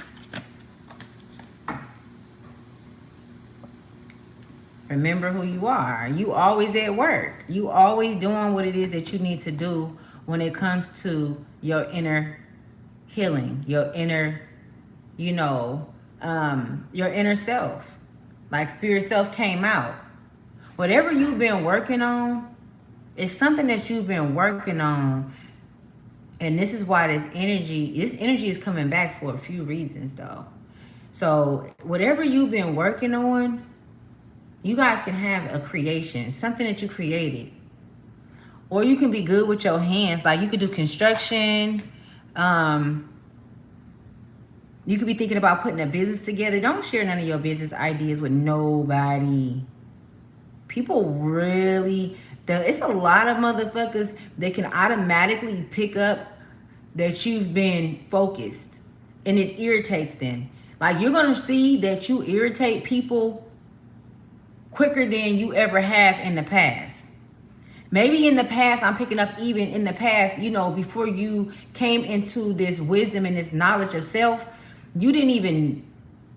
Remember who you are. You always at work. You always doing what it is that you need to do when it comes to your inner healing, your inner, you know, your inner self. Like spirit self came out. Whatever you've been working on, it's something that you've been working on. And this is why this energy is coming back for a few reasons though. So whatever you've been working on, you guys can have a creation, something that you created. Or you can be good with your hands. Like you could do construction. You could be thinking about putting a business together. Don't share none of your business ideas with nobody. People really, it's a lot of motherfuckers that can automatically pick up that you've been focused. And it irritates them. Like you're going to see that you irritate people quicker than you ever have in the past. Maybe in the past, I'm picking up even in the past, you know, before you came into this wisdom and this knowledge of self, you didn't even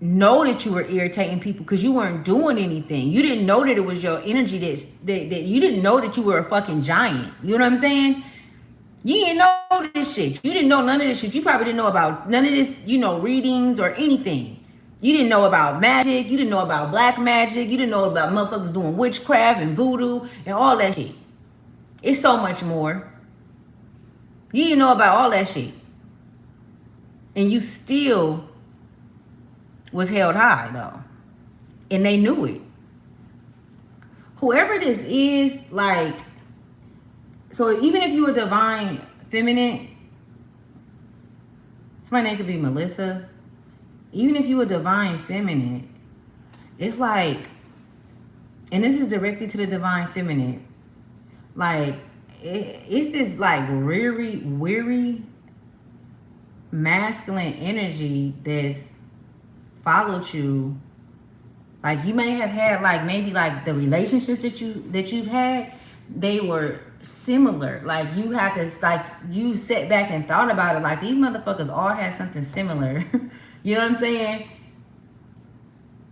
know that you were irritating people because you weren't doing anything. You didn't know that it was your energy that you didn't know that you were a fucking giant. You know what I'm saying? You didn't know this shit. You didn't know none of this shit. You probably didn't know about none of this, you know, readings or anything. You didn't know about magic. You didn't know about black magic. You didn't know about motherfuckers doing witchcraft and voodoo and all that shit. It's so much more. You didn't know about all that shit. And you still was held high, though. And they knew it. Whoever this is, like, so even if you were divine feminine, somebody's name could be Melissa. Even if you were divine feminine, it's like, and this is directly to the divine feminine, like, it's this like weary masculine energy that's followed you. Like you may have had like maybe like the relationships that you've had, they were similar. Like you had to like you sat back and thought about it. Like these motherfuckers all had something similar. You know what I'm saying?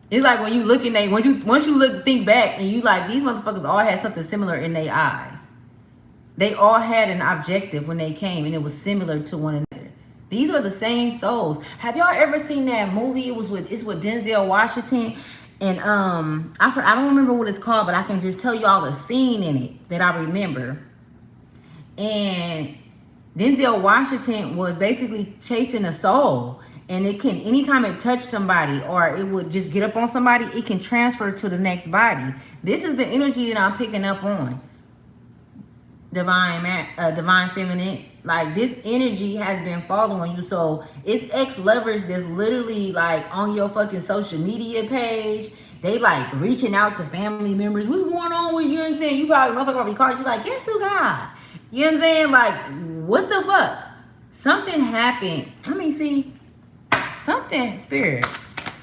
It's like when you look in once you think back and you like these motherfuckers all had something similar in their eyes. They all had an objective when they came and it was similar to one another. These are the same souls. Have y'all ever seen that movie? It's with Denzel Washington. And I don't remember what it's called, but I can just tell y'all the scene in it that I remember. And Denzel Washington was basically chasing a soul. And it can, anytime it touched somebody or it would just get up on somebody, it can transfer to the next body. This is the energy that I'm picking up on. Divine feminine. Like this energy has been following you. So it's ex-lovers that's literally like on your fucking social media page. They like reaching out to family members. What's going on with you? You know what I'm saying? You probably motherfucker probably called. She's like, guess who got? You know what I'm saying? Like, what the fuck? Something happened. Let me see. Something, spirit.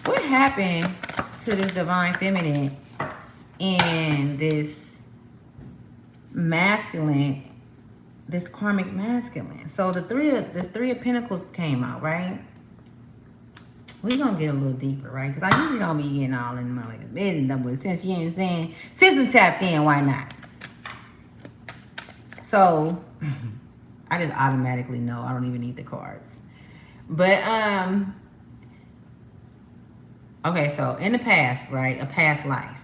What happened to this divine feminine and this masculine, this karmic masculine? So the three of pentacles came out, right? We're gonna get a little deeper, right? Because I usually don't be getting all in my business, but since you know what I'm saying, since I'm tapped in, why not? So I just automatically know I don't even need the cards. But okay, so in the past, right? A past life.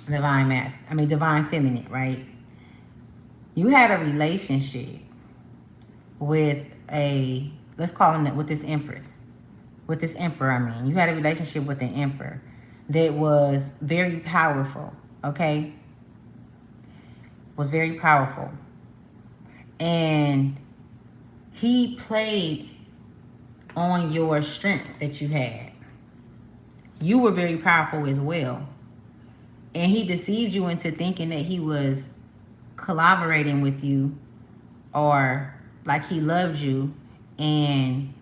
Divine feminine, right? You had a relationship with a, let's call him that, with this empress. With this emperor, I mean. You had a relationship with an emperor that was very powerful, okay? Was very powerful. And he played on your strength that you had. You were very powerful as well. And he deceived you into thinking that he was collaborating with you, or like he loved you. And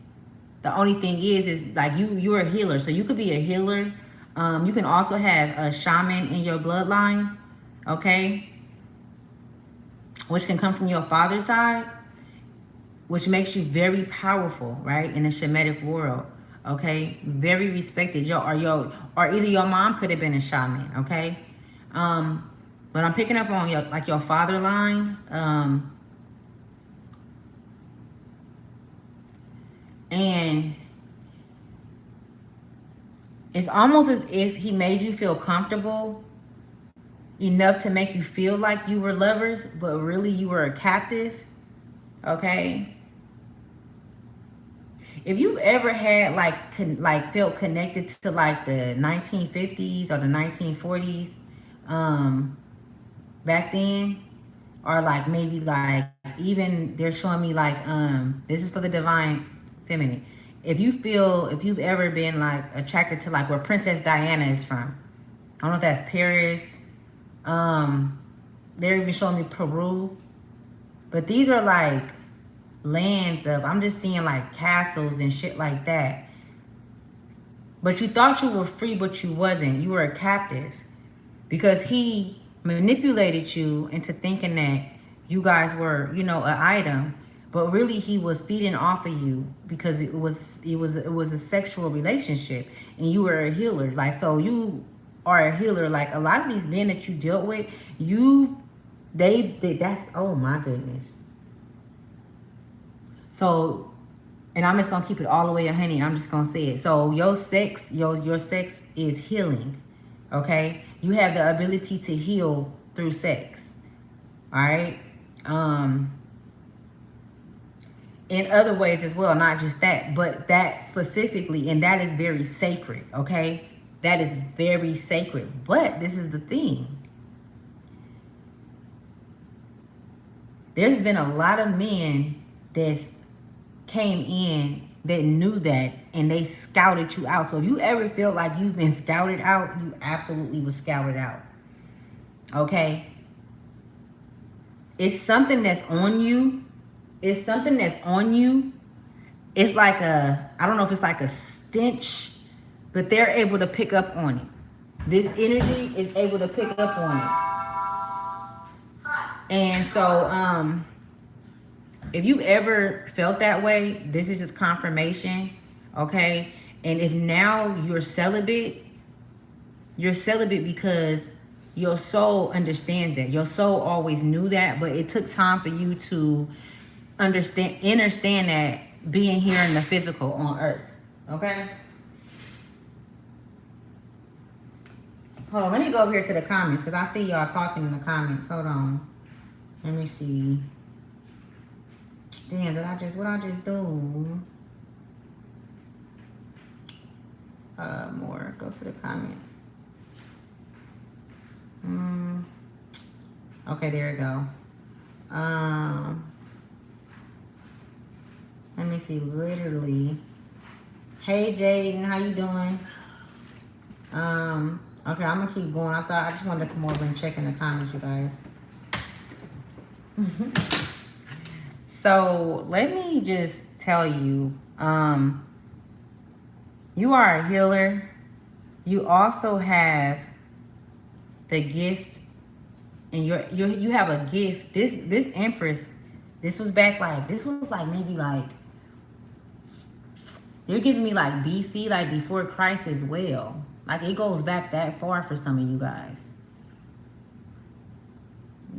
the only thing is like you're a healer. So you could be a healer. You can also have a shaman in your bloodline, okay? Which can come from your father's side, which makes you very powerful, right? In the Shamitic world, okay? Very respected. Or either your mom could have been a shaman, okay? But I'm picking up on your father line. And it's almost as if he made you feel comfortable enough to make you feel like you were lovers, but really you were a captive, okay? If you ever had like felt connected to like the 1950s or the 1940s, back then, or like maybe like even they're showing me like this is for the divine feminine. If you've ever been like attracted to like where Princess Diana is from, I don't know if that's Paris. They're even showing me Peru, but these are like lands of, I'm just seeing like castles and shit like that. But you thought you were free, but you wasn't. You were a captive because he manipulated you into thinking that you guys were, an item, but really he was feeding off of you because it was a sexual relationship, and you were a healer. Like, so you are a healer. Like a lot of these men that you dealt with, that's, oh my goodness. So, and I'm just gonna keep it all the way 100. I'm just gonna say it. So your sex is healing. Okay, you have the ability to heal through sex. All right. In other ways as well, not just that, but that specifically, and that is very sacred. Okay, that is very sacred. But this is the thing. There's been a lot of men that's came in that knew that, and they scouted you out. So if you ever feel like you've been scouted out, you absolutely was scouted out. Okay? It's something that's on you. It's something that's on you. It's like I don't know if it's like a stench, but they're able to pick up on it. This energy is able to pick up on it. And so, if you ever felt that way, this is just confirmation, okay? And if now you're celibate because your soul understands that. Your soul always knew that, but it took time for you to understand that being here in the physical on earth, okay? Hold on, let me go over here to the comments because I see y'all talking in the comments. Hold on. Let me see. Damn, what I just do? More. Go to the comments. Okay, there we go. Let me see. Literally. Hey, Jaden, how you doing? Okay, I'm gonna keep going. I just wanted to come over and check in the comments, you guys. So let me just tell you, you are a healer. You also have the gift, and you have a gift. This Empress, this was like maybe like, you're giving me like BC, like before Christ as well. Like it goes back that far for some of you guys.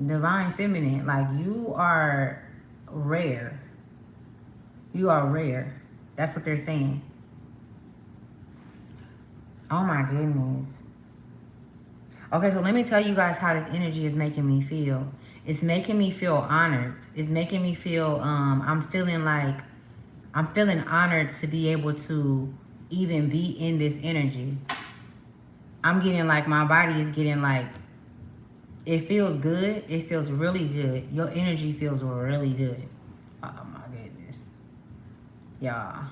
Divine feminine, like you are rare. You are rare. That's what they're saying. Oh my goodness. Okay, so let me tell you guys how this energy is making me feel. It's making me feel honored. It's making me feel, I'm feeling like, I'm feeling honored to be able to even be in this energy. I'm getting like, my body is getting like, it feels good. It feels really good. Your energy feels really good. Oh my goodness. Y'all.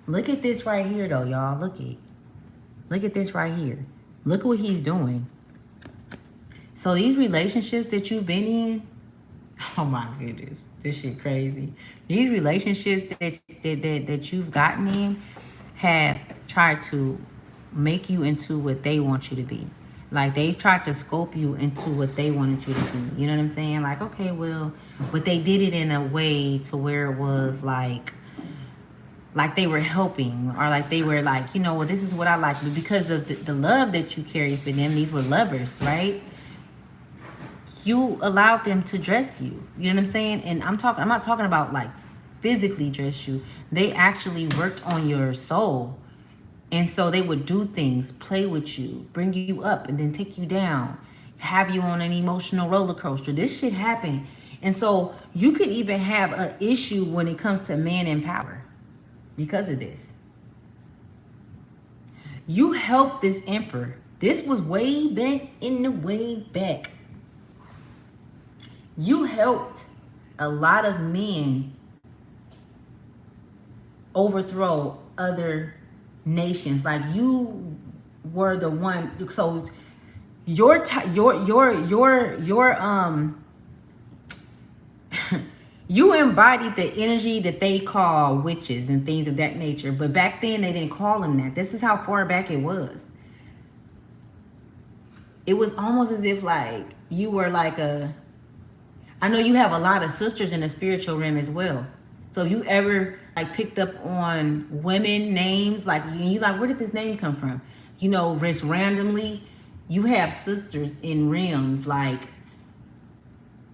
Look at this right here though, y'all. Look at this right here. Look what he's doing. So these relationships that you've been in, oh my goodness, this shit crazy. These relationships that you've gotten in have tried to make you into what they want you to be. Like they've tried to scope you into what they wanted you to be. You know what I'm saying? Like, okay, well, but they did it in a way to where it was like they were helping, or like they were like, you know, well, this is what I like. But because of the love that you carry for them, these were lovers, right? You allowed them to dress you. You know what I'm saying? And I'm not talking about like physically dress you. They actually worked on your soul. And so they would do things, play with you, bring you up and then take you down, have you on an emotional roller coaster. This shit happened. And so you could even have an issue when it comes to man in power because of this. You helped this emperor. This was way back in the way back. You helped a lot of men overthrow other nations. Like you were the one. So your you embodied the energy that they call witches and things of that nature. But back then they didn't call them that. This is how far back it was. It was almost as if like you were like a, I know you have a lot of sisters in the spiritual realm as well. So if you ever like picked up on women names, like you like, where did this name come from? You know, just randomly, you have sisters in realms. Like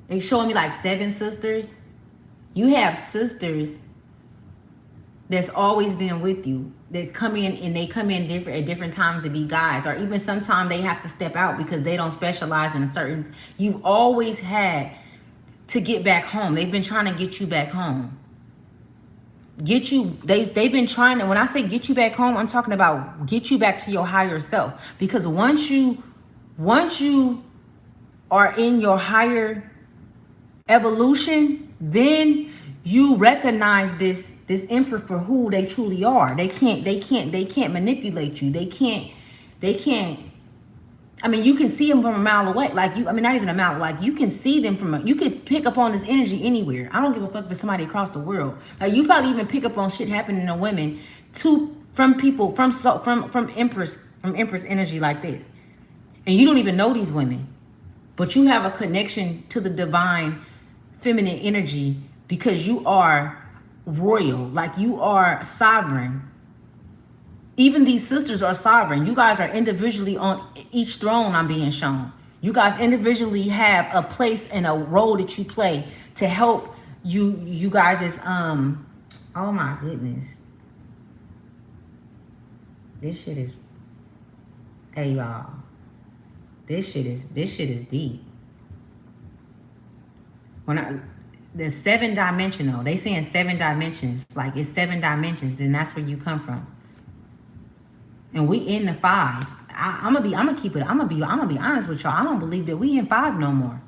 they showing me like 7 sisters. You have sisters that's always been with you. They come in and they come in at different times to be guides, or even sometimes they have to step out because they don't specialize in a certain. You've always had to get back home. They've been trying to get you back home. Get you. They've been trying to. When I say get you back home, I'm talking about get you back to your higher self. Because once you are in your higher evolution, then you recognize this emperor for who they truly are. They can't manipulate you. They can't. I mean, you can see them from a mile away. Like you, I mean, not even a mile. Like you can see them from. You could pick up on this energy anywhere. I don't give a fuck if it's somebody across the world. Like you probably even pick up on shit happening to women, from people from empress energy like this, and you don't even know these women, but you have a connection to the divine feminine energy because you are royal. Like you are sovereign. Even these sisters are sovereign. You guys are individually on each throne. I'm being shown. You guys individually have a place and a role that you play to help you guys is oh my goodness. This shit is, hey y'all. This shit is deep. The 7-dimensional, they saying 7 dimensions, like it's 7 dimensions, and that's where you come from. And we in the 5. I'm gonna be honest with y'all. I don't believe that we in 5 no more.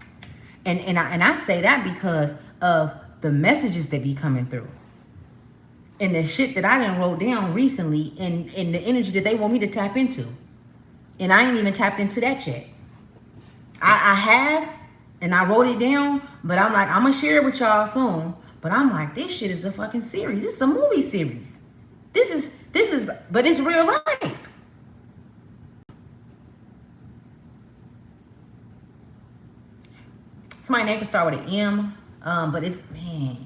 And I say that because of the messages that be coming through. And the shit that I done wrote down recently, and the energy that they want me to tap into. And I ain't even tapped into that yet. I have, and I wrote it down, but I'm like, I'm gonna share it with y'all soon. But I'm like, this shit is a fucking series. This is a movie series. This is, but it's real life. Somebody's name could start with an M, but it's, man,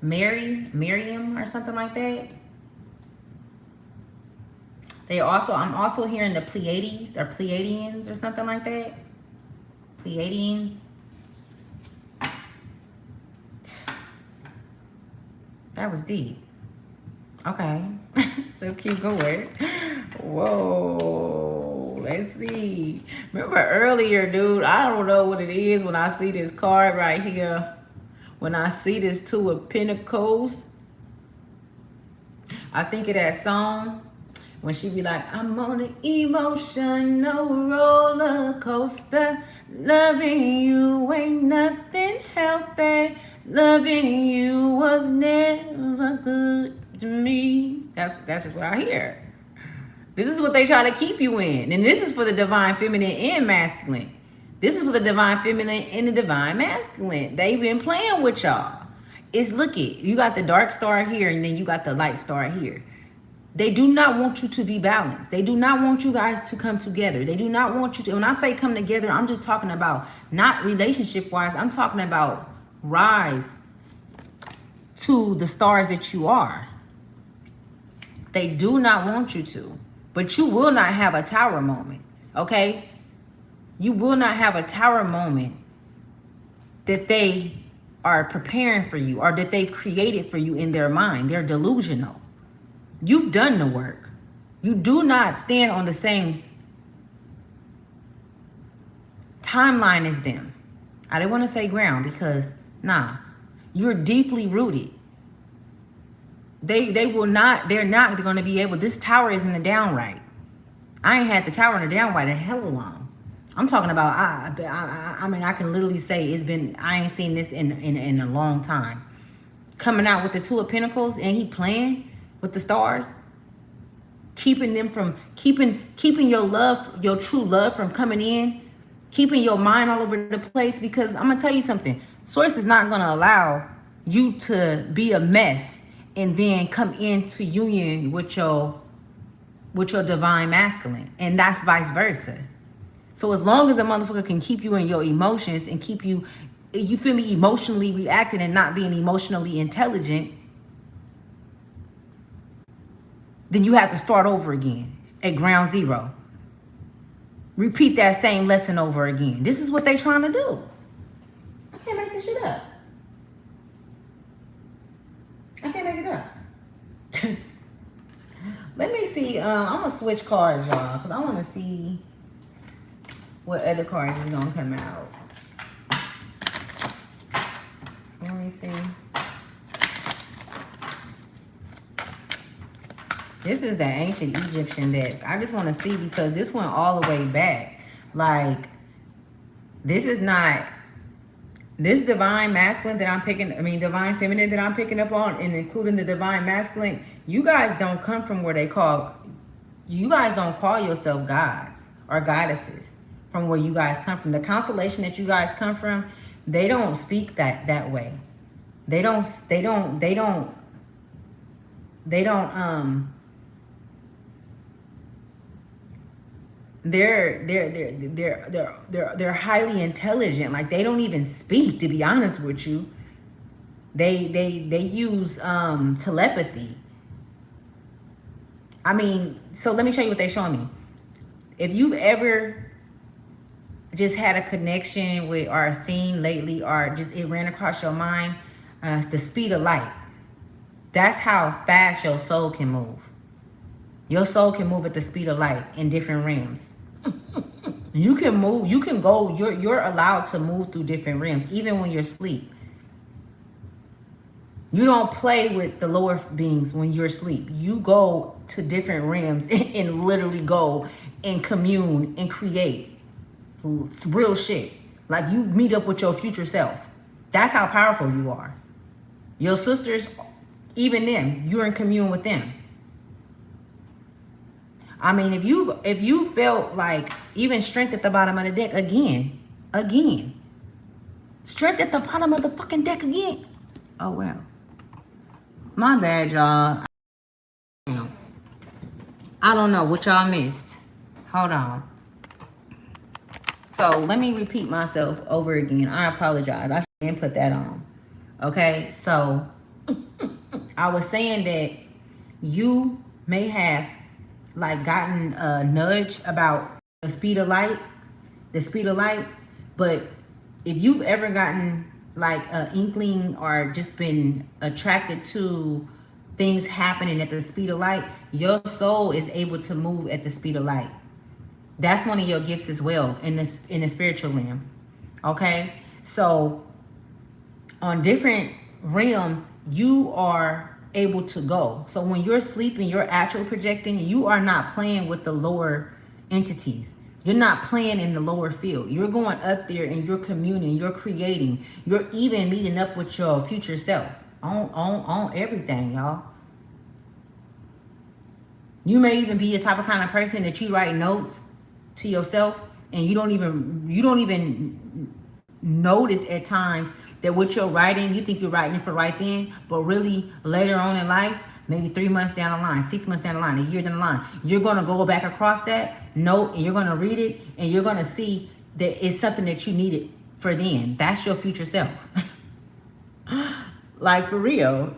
Miriam or something like that. I'm also hearing the Pleiades or Pleiadians or something like that. Pleiadians. That was deep. Okay, let's keep going. Whoa, Let's see. Remember earlier, dude, I don't know what it is when I see this card right here. When I see this Two of Pentacles, I think of that song when she be like, I'm on an emotional roller coaster. Loving you ain't nothing healthy. Loving you was never good to me. That's just what I hear. This is what they try to keep you in. And this is for the divine feminine and masculine. This is for the divine feminine and the divine masculine. They've been playing with y'all. It's, look it, you got the dark star here and then you got the light star here. They do not want you to be balanced. They do not want you guys to come together. They do not want you to, when I say come together, I'm just talking about not relationship wise. I'm talking about rise to the stars that you are. They do not want you to. But you will not have a tower moment, okay? You will not have a tower moment that they are preparing for you or that they've created for you in their mind. They're delusional. You've done the work. You do not stand on the same timeline as them. I didn't want to say ground because, nah, you're deeply rooted. They will not, they're not going to be able, this tower is in the downright. I ain't had the tower in the downright in hella long. I'm talking about, I mean, I can literally say it's been, I ain't seen this in a long time. Coming out with the Two of Pentacles and he playing with the stars. Keeping them from, keeping your love, your true love from coming in. Keeping your mind all over the place because I'm going to tell you something. Source is not going to allow you to be a mess and then come into union with your divine masculine, and that's vice versa. So as long as a motherfucker can keep you in your emotions and keep you, you feel me, emotionally reacting and not being emotionally intelligent, then you have to start over again at ground zero. Repeat that same lesson over again. This is what they're trying to do. I can't make this shit up. I can't make it up. Let me see. I'm going to switch cards, y'all, because I want to see what other cards is going to come out. Let me see. This is the ancient Egyptian deck. I just want to see because this went all the way back. Like, this is not... This divine masculine that I'm picking, I mean, divine feminine that I'm picking up on, and including the divine masculine, you guys don't come from where they call, you guys don't call yourself gods or goddesses from where you guys come from. The constellation that you guys come from, they don't speak that way. They don't they're highly intelligent. Like, they don't even speak, to be honest with you. They use telepathy. I mean, so let me show you what they're showing me. If you've ever just had a connection with or seen lately, or just it ran across your mind, the speed of light. That's how fast your soul can move. Your soul can move at the speed of light in different realms. You can move, you can go, you're allowed to move through different realms, even when you're asleep. You don't play with the lower beings when you're asleep. You go to different realms and literally go and commune and create real shit. Like, you meet up with your future self. That's how powerful you are. Your sisters, even them, you're in commune with them. I mean, if you felt like even strength at the bottom of the deck again, strength at the bottom of the fucking deck again. Oh, well. My bad, y'all. I don't know what y'all missed. Hold on. So let me repeat myself over again. I apologize. I didn't put that on. Okay, so I was saying that you may have like gotten a nudge about the speed of light, but if you've ever gotten like an inkling or just been attracted to things happening at the speed of light, your soul is able to move at the speed of light. That's one of your gifts as well in the spiritual realm. Okay? So on different realms, you are able to go. So when you're sleeping, you're actual projecting, you are not playing with the lower entities. You're not playing in the lower field. You're going up there and you're communing, you're creating, you're even meeting up with your future self on everything, y'all. You may even be the type of kind of person that you write notes to yourself and you don't even notice at times that what you're writing, you think you're writing it for right then, but really later on in life, maybe 3 months down the line, 6 months down the line, a year down the line, you're going to go back across that note and you're going to read it and you're going to see that it's something that you needed for then. That's your future self. Like, for real.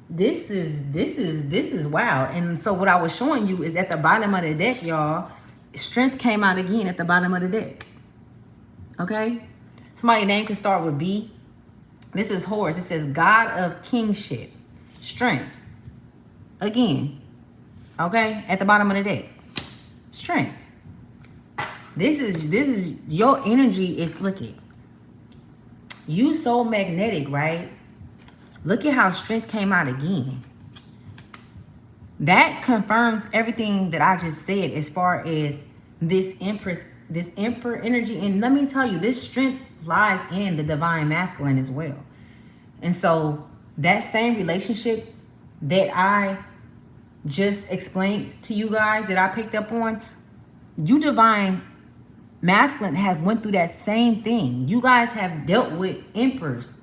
This is wow. And so what I was showing you is at the bottom of the deck, y'all, strength came out again at the bottom of the deck. Okay? Somebody's name can start with B. This is Horus. It says God of Kingship. Strength. Again. Okay? At the bottom of the deck. Strength. This is your energy is, look at. You so magnetic, right? Look at how strength came out again. That confirms everything that I just said as far as this emperor energy. And let me tell you, this strength lies in the divine masculine as well. And so that same relationship that I just explained to you guys, that I picked up on, you divine masculine have went through that same thing. You guys have dealt with emperors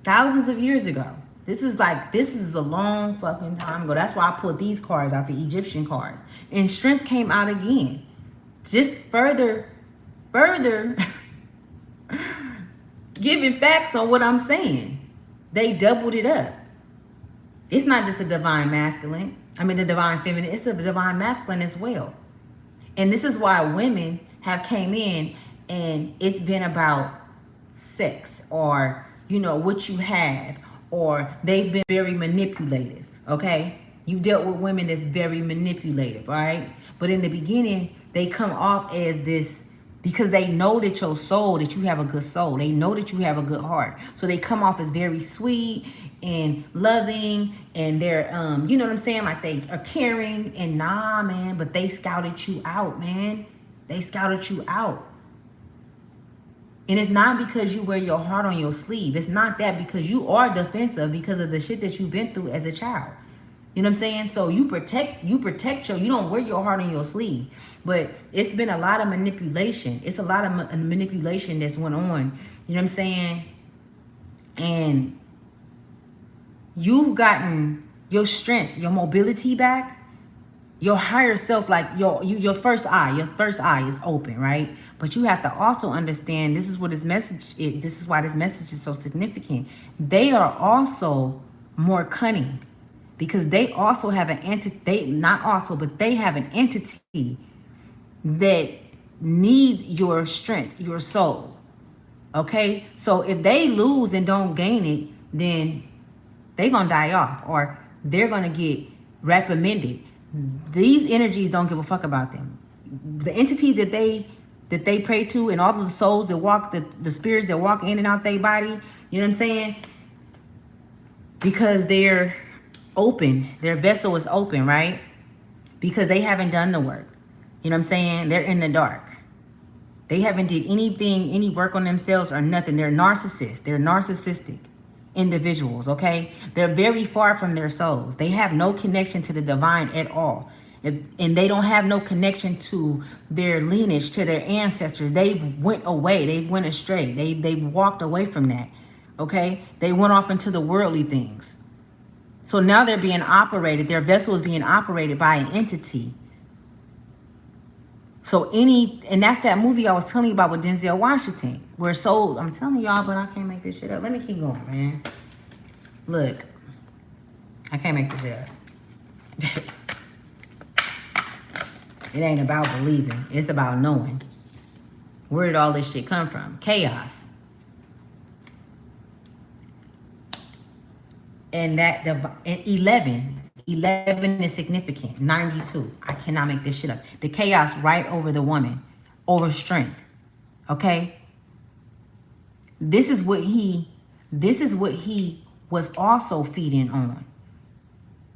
thousands of years ago. This is a long fucking time ago. That's why I pulled these cards out, the Egyptian cards. And strength came out again. Just further giving facts on what I'm saying. They doubled it up. It's not just the divine masculine. I mean the divine feminine. It's a divine masculine as well. And this is why women have came in and it's been about sex or, you know, what you have, or they've been very manipulative, okay? You've dealt with women that's very manipulative, all right? But in the beginning, they come off as this because they know that your soul, that you have a good soul. They know that you have a good heart. So they come off as very sweet and loving, and they're, you know what I'm saying? Like they are caring, and nah, man, but they scouted you out, man. They scouted you out. And it's not because you wear your heart on your sleeve. It's not that, because you are defensive because of the shit that you've been through as a child. You know what I'm saying? So you protect you don't wear your heart on your sleeve. But it's been a lot of manipulation. It's a lot of manipulation that's went on. You know what I'm saying? And you've gotten your strength, your mobility back. Your higher self, like your first eye is open, right? But you have to also understand, this is what this message is. This is why this message is so significant. They are also more cunning because they also have an entity. They have an entity that needs your strength, your soul. Okay, so if they lose and don't gain it, then they're gonna die off, or they're gonna get reprimanded. These energies don't give a fuck about them. The entities that they pray to, and all of the souls that walk, the spirits that walk in and out their body, you know what I'm saying? Because they're open, their vessel is open, right? Because they haven't done the work. You know what I'm saying? They're in the dark. They haven't did anything, any work on themselves or nothing. They're narcissists. They're narcissistic individuals, okay? They're very far from their souls. They have no connection to the divine at all. And they don't have no connection to their lineage, to their ancestors. They've went away. They went astray. They walked away from that, okay? They went off into the worldly things. So now they're being operated. Their vessel is being operated by an entity. So and that's that movie I was telling you about with Denzel Washington, where soul, I'm telling y'all, but I can't make this shit up. Let me keep going, man. Look, I can't make this shit up. It ain't about believing. It's about knowing. Where did all this shit come from? Chaos. And that, and 11 11 is significant. 92. I cannot make this shit up. The chaos right over the woman, over strength. Okay? This is what he was also feeding on.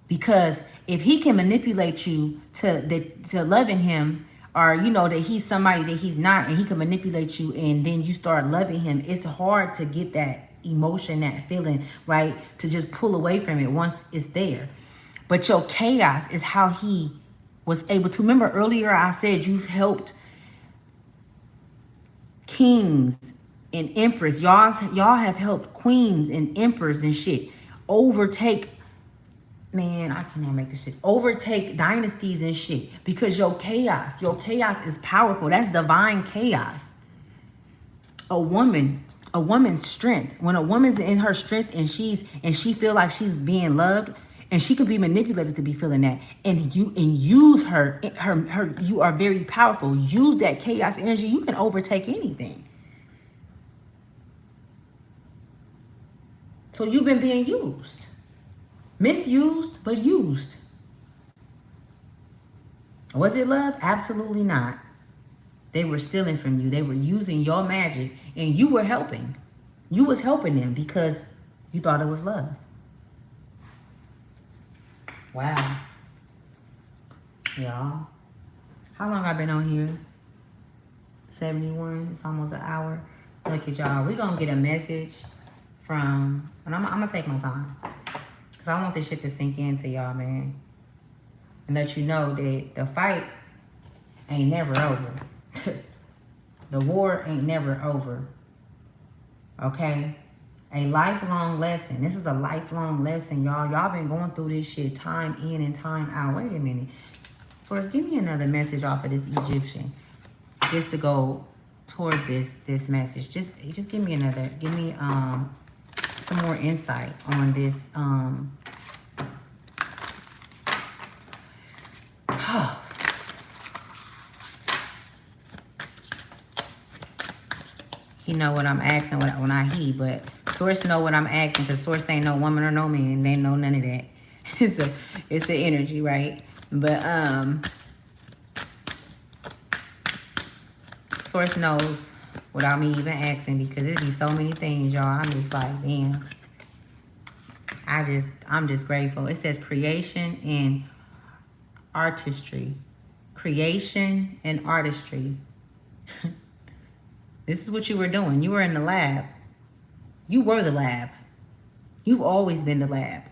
Because if he can manipulate you to loving him, or you know that he's somebody that he's not, and he can manipulate you, and then you start loving him, it's hard to get that emotion, that feeling, right? To just pull away from it once it's there. But your chaos is how he was able to. Remember earlier I said you've helped kings and emperors. Y'all have helped queens and emperors and shit overtake. Man, I cannot make this shit. Overtake dynasties and shit. Because your chaos is powerful. That's divine chaos. A woman's strength. When a woman's in her strength and she feel like she's being loved, and she could be manipulated to be feeling that, and use her, you are very powerful. Use that chaos energy. You can overtake anything. So you've been being used. Misused, but used. Was it love? Absolutely not. They were stealing from you. They were using your magic, and you were helping. You was helping them because you thought it was love. Wow. Y'all. How long I been on here? 71. It's almost an hour. Look at y'all. We're going to get a message from, and I'm going to take my time. Because I want this shit to sink into y'all, man. And let you know that the fight ain't never over. The war ain't never over. Okay? A lifelong lesson. This is a lifelong lesson, y'all. Y'all been going through this shit time in and time out. Wait a minute. Source, give me another message off of this Egyptian. Just to go towards this message. Just give me another. Give me some more insight on this. He know what I'm asking when I he, but Source know what I'm asking, because Source ain't no woman or no man. They know none of that. It's an energy, right? But Source knows without me even asking, because it be so many things, y'all. I'm just like, damn. I'm just grateful. It says creation and artistry. Creation and artistry. This is what you were doing. You were in the lab. You were the lab. You've always been the lab.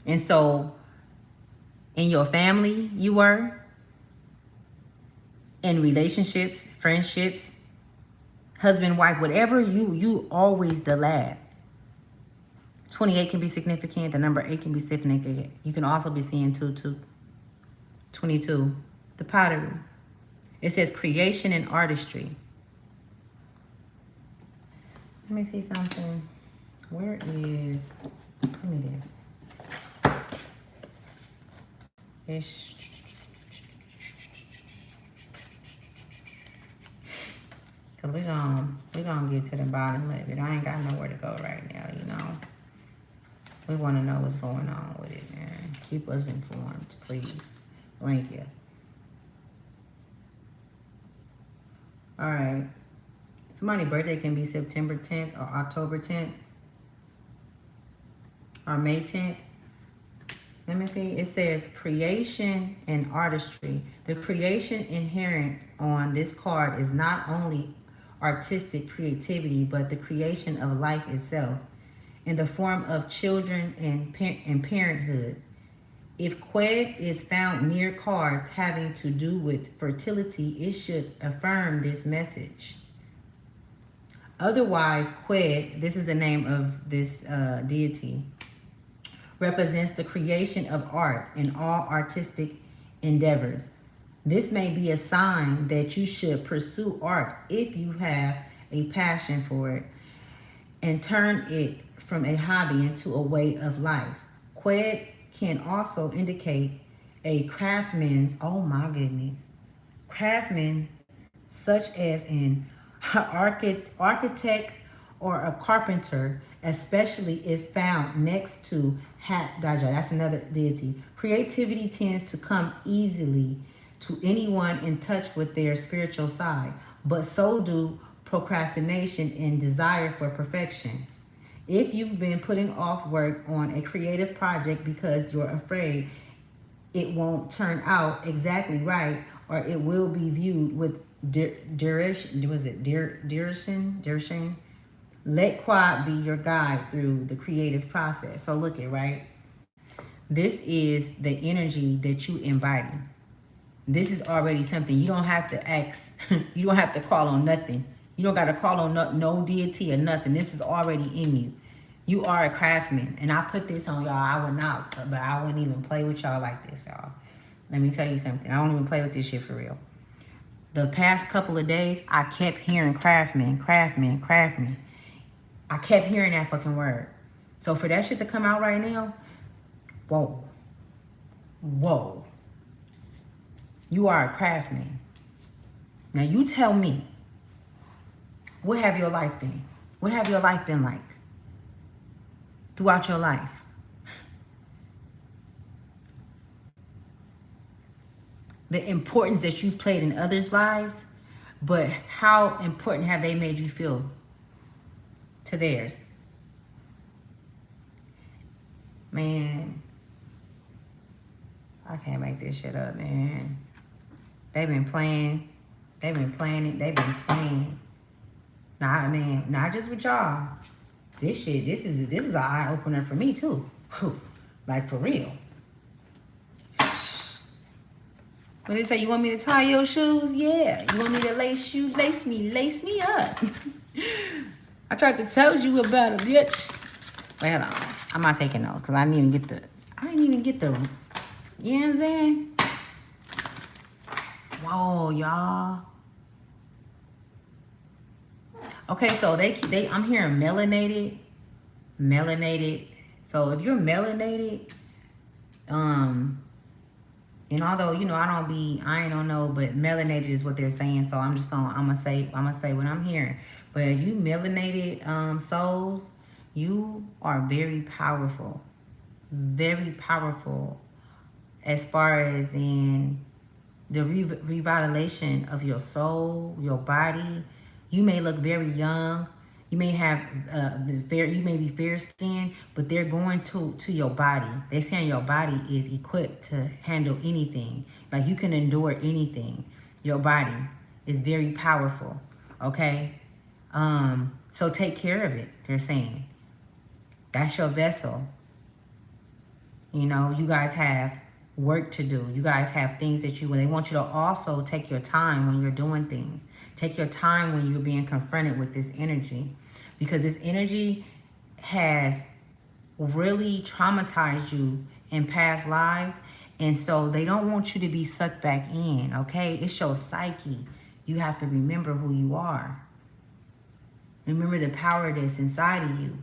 And so, in your family, you were. In relationships, friendships, husband, wife, whatever, you always the lab. 28 can be significant. The number 8 can be significant. You can also be seeing 22. The pottery. It says creation and artistry. Let me see something. Where is, give me this. It's, because we're gonna get to the bottom of it. I ain't got nowhere to go right now, you know. We want to know what's going on with it, man. Keep us informed, please. Thank you. All right. Somebody's birthday can be September 10th or October 10th or May 10th. Let me see. It says creation and artistry. The creation inherent on this card is not only artistic creativity, but the creation of life itself in the form of children and parenthood. If Qued is found near cards having to do with fertility, it should affirm this message. Otherwise, Qued, this is the name of this deity, represents the creation of art and all artistic endeavors. This may be a sign that you should pursue art if you have a passion for it and turn it from a hobby into a way of life. Qued can also indicate a craftsman's, oh my goodness, craftsman such as an architect or a carpenter, especially if found next to Daja. That's another deity. Creativity tends to come easily to anyone in touch with their spiritual side, but so do procrastination and desire for perfection. If you've been putting off work on a creative project because you're afraid it won't turn out exactly right, or it will be viewed with duration, let Quad be your guide through the creative process. So look it, right? This is the energy that you embody. This is already something. You don't have to ask. You don't have to call on nothing. You don't got to call on no deity or nothing. This is already in you. You are a craftsman. And I put this on y'all. I would not, but I wouldn't even play with y'all like this, y'all. Let me tell you something. I don't even play with this shit for real. The past couple of days, I kept hearing craftsman, craftsman, craftsman. I kept hearing that fucking word. So for that shit to come out right now, whoa. Whoa. You are a craftsman. Now you tell me, what have your life been? What have your life been like throughout your life? The importance that you've played in others' lives, but how important have they made you feel to theirs? Man, I can't make this shit up, man. They've been playing. They've been playing it. They've been playing. Nah, man, not just with y'all. This shit, this is an eye opener for me too. Like for real. When they say you want me to tie your shoes, yeah. You want me to lace me up. I tried to tell you about it, bitch. Wait, hold on. I'm not taking those because I didn't even get the, you know what I'm saying? Whoa, y'all. Okay, so I'm hearing melanated. So if you're melanated, and although, you know, I don't know, but melanated is what they're saying. So I'm gonna say what I'm hearing. But you melanated souls, you are very powerful as far as in the revitalization of your soul, your body. You may look very young. You may have you may be fair skinned, but they're going to your body. They're saying your body is equipped to handle anything. Like you can endure anything. Your body is very powerful. Okay? So take care of it, they're saying. That's your vessel. You know, you guys have work to do. You guys have things that they want you to also take your time when you're doing things. Take your time when you're being confronted with this energy, because this energy has really traumatized you in past lives, and so they don't want you to be sucked back in. Okay, it's your psyche. You have to remember who you are. Remember the power that's inside of you.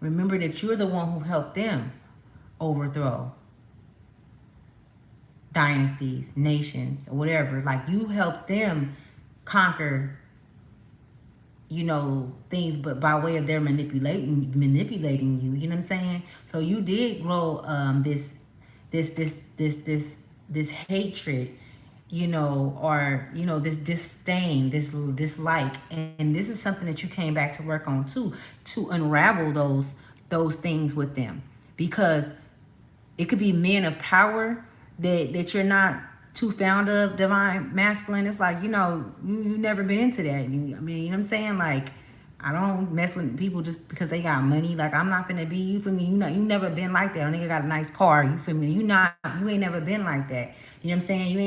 Remember that you're the one who helped them overthrow dynasties, nations, or whatever. Like you helped them conquer, you know, things, but by way of their manipulating you. You know what I'm saying? So you did grow this hatred, you know, or you know, this disdain, this dislike, and this is something that you came back to work on too, to unravel those things with them, because it could be men of power that you're not too fond of, divine masculine. It's like, you know, you never been into that. I mean, you know what I'm saying? Like, I don't mess with people just because they got money. Like, I'm not gonna be, you feel me? You know, you never been like that. A nigga got a nice car, you feel me? You ain't never been like that. You know what I'm saying?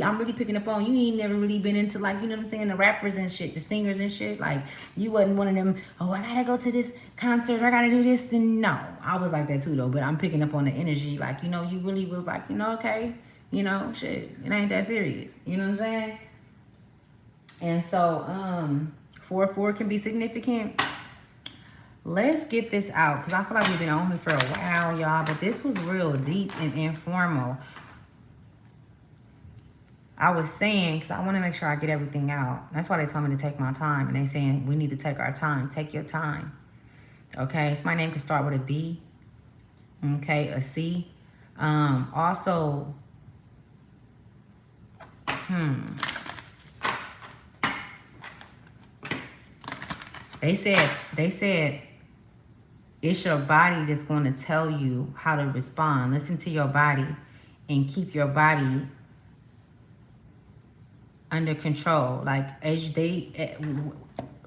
I'm really picking up on, you ain't never really been into, like, you know what I'm saying, the rappers and shit, the singers and shit. Like, you wasn't one of them, oh, I gotta go to this concert, I gotta do this. And no, I was like that too though, but I'm picking up on the energy. Like, you know, you really was like, you know, okay, you know, shit, it ain't that serious. You know what I'm saying? And so, 4-4 can be significant. Let's get this out, because I feel like we've been on here for a while, y'all, but this was real deep and informal. I was saying, because I want to make sure I get everything out. That's why they told me to take my time. And they saying, we need to take our time. Take your time. Okay. So my name can start with a B. Okay. A C. Also, they said it's your body that's going to tell you how to respond. Listen to your body and keep your body under control. Like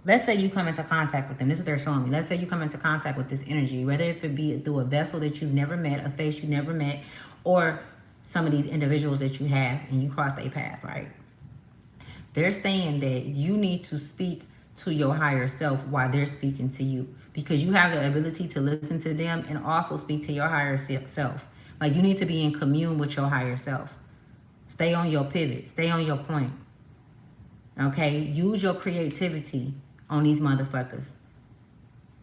let's say you come into contact with them. This is what they're showing me. Let's say you come into contact with this energy, whether if it be through a vessel that you've never met, a face you never met, or some of these individuals that you have and you cross their path, right? They're saying that you need to speak to your higher self while they're speaking to you, because you have the ability to listen to them and also speak to your higher self. Like, you need to be in commune with your higher self. Stay on your pivot. Stay on your point. Okay? Use your creativity on these motherfuckers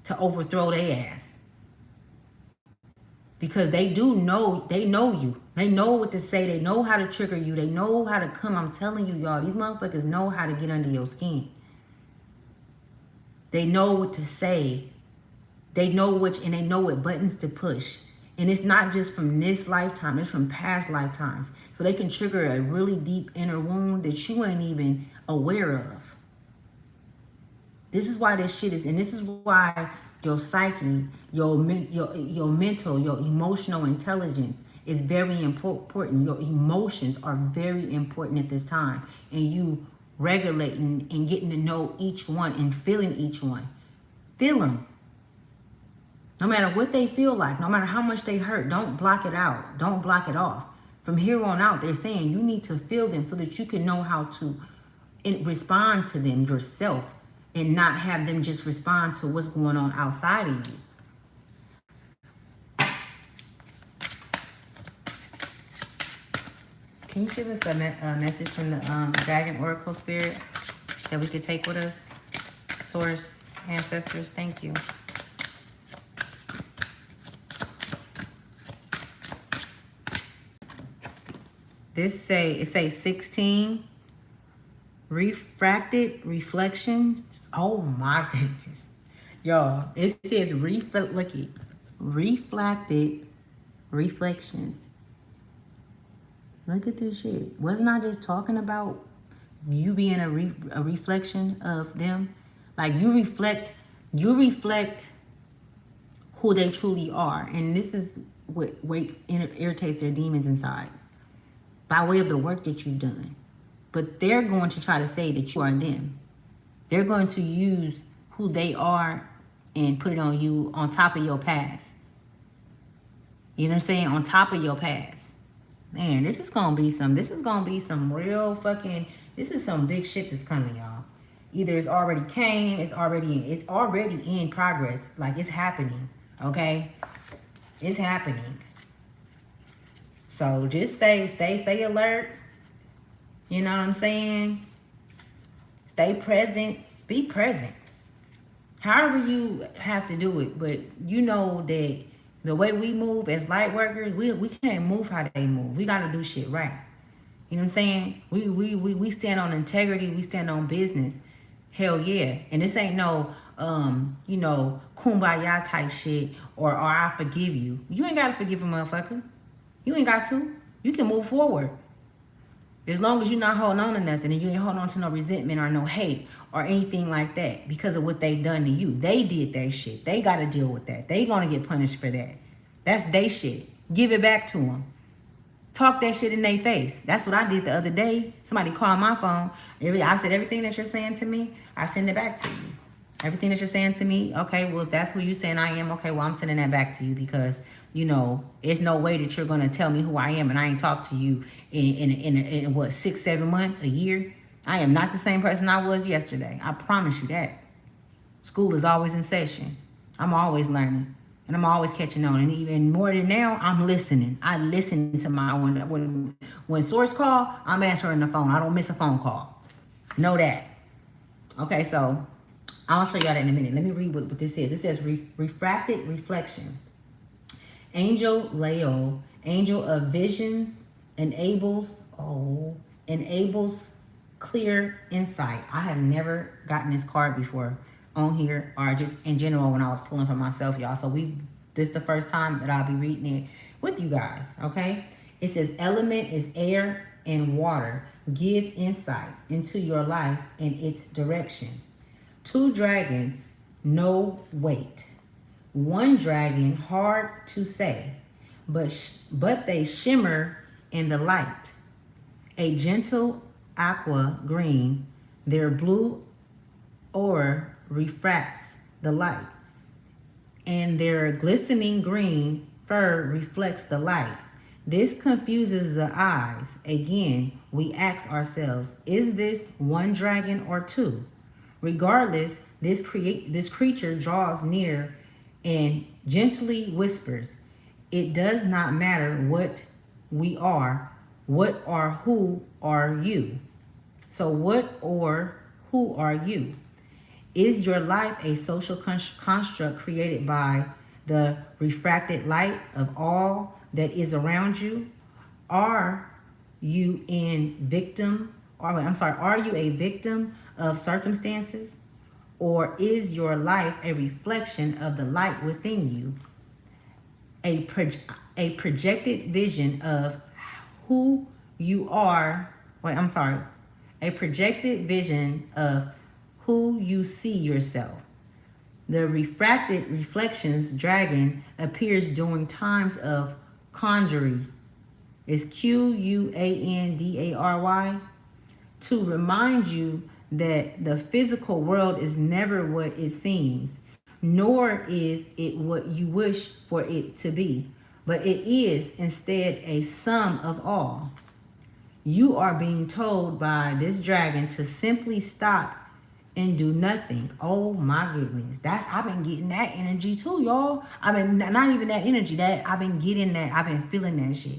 to overthrow their ass. Because they know you. They know what to say. They know how to trigger you. They know how to come. I'm telling you, y'all, these motherfuckers know how to get under your skin. They know what to say. They know and they know what buttons to push. And it's not just from this lifetime, it's from past lifetimes. So they can trigger a really deep inner wound that you ain't even aware of. This is why this shit is, and this is why your psyche, your mental, your emotional intelligence is very important. Your emotions are very important at this time. And you regulating and getting to know each one and feeling each one. Feel them. No matter what they feel like, no matter how much they hurt, don't block it out. Don't block it off. From here on out, they're saying you need to feel them so that you can know how to respond to them yourself and not have them just respond to what's going on outside of you. Can you give us a message from the Dragon Oracle Spirit that we could take with us? Source, ancestors, thank you. It says 16 refracted reflections. Oh my goodness. Y'all, it says reflected reflections. Look at this shit. Wasn't I just talking about you being a reflection of them? Like, you reflect who they truly are. And this is what irritates their demons inside, by way of the work that you've done. But they're going to try to say that you are them. They're going to use who they are and put it on you on top of your past. You know what I'm saying? On top of your past. Man, this is gonna be some real fucking, this is some big shit that's coming, y'all. Either it's already came, it's already in progress. Like, it's happening, okay? It's happening. So just stay alert. You know what I'm saying? Stay present. Be present. However you have to do it. But you know that the way we move as light workers, we can't move how they move. We got to do shit right. You know what I'm saying? We stand on integrity. We stand on business. Hell yeah. And this ain't no, kumbaya type shit or I forgive you. You ain't got to forgive a motherfucker. You ain't got to. You can move forward. As long as you're not holding on to nothing and you ain't holding on to no resentment or no hate or anything like that because of what they've done to you. They did their shit. They got to deal with that. They going to get punished for that. That's their shit. Give it back to them. Talk that shit in their face. That's what I did the other day. Somebody called my phone. I said, everything that you're saying to me, I send it back to you. Everything that you're saying to me, okay, well, if that's who you saying I am, okay, well, I'm sending that back to you because, there's no way that you're going to tell me who I am and I ain't talked to you in what, 6-7 months, a year? I am not the same person I was yesterday. I promise you that. School is always in session. I'm always learning and I'm always catching on. And even more than now, I'm listening. I listen to my, when source call, I'm answering the phone. I don't miss a phone call. Know that. Okay, so I'll show y'all that in a minute. Let me read what this is. It says refracted reflection. Angel Leo, angel of visions, enables. Oh, enables clear insight. I have never gotten this card before on here, or just in general when I was pulling for myself, y'all. So this is the first time that I'll be reading it with you guys, okay? It says element is air and water. Give insight into your life and its direction. 2 dragons, no weight. 1 dragon, hard to say, but they shimmer in the light. A gentle aqua green, their blue aura refracts the light, and their glistening green fur reflects the light. This confuses the eyes. Again, we ask ourselves, is this 1 dragon or 2? Regardless, this creature draws near and gently whispers, it does not matter what we are, what or who are you? So what or who are you? Is your life a social construct created by the refracted light of all that is around you? Are you are you a victim of circumstances? Or is your life a reflection of the light within you? A projected vision of who you are. A projected vision of who you see yourself. The refracted reflections dragon appears during times of conjury. It's Quandary, to remind you that the physical world is never what it seems, nor is it what you wish for it to be, but it is instead a sum of all. You are being told by this dragon to simply stop and do nothing. Oh my goodness. I've been getting that energy too, y'all. I mean, not even that energy, that I've been getting that, I've been feeling that shit.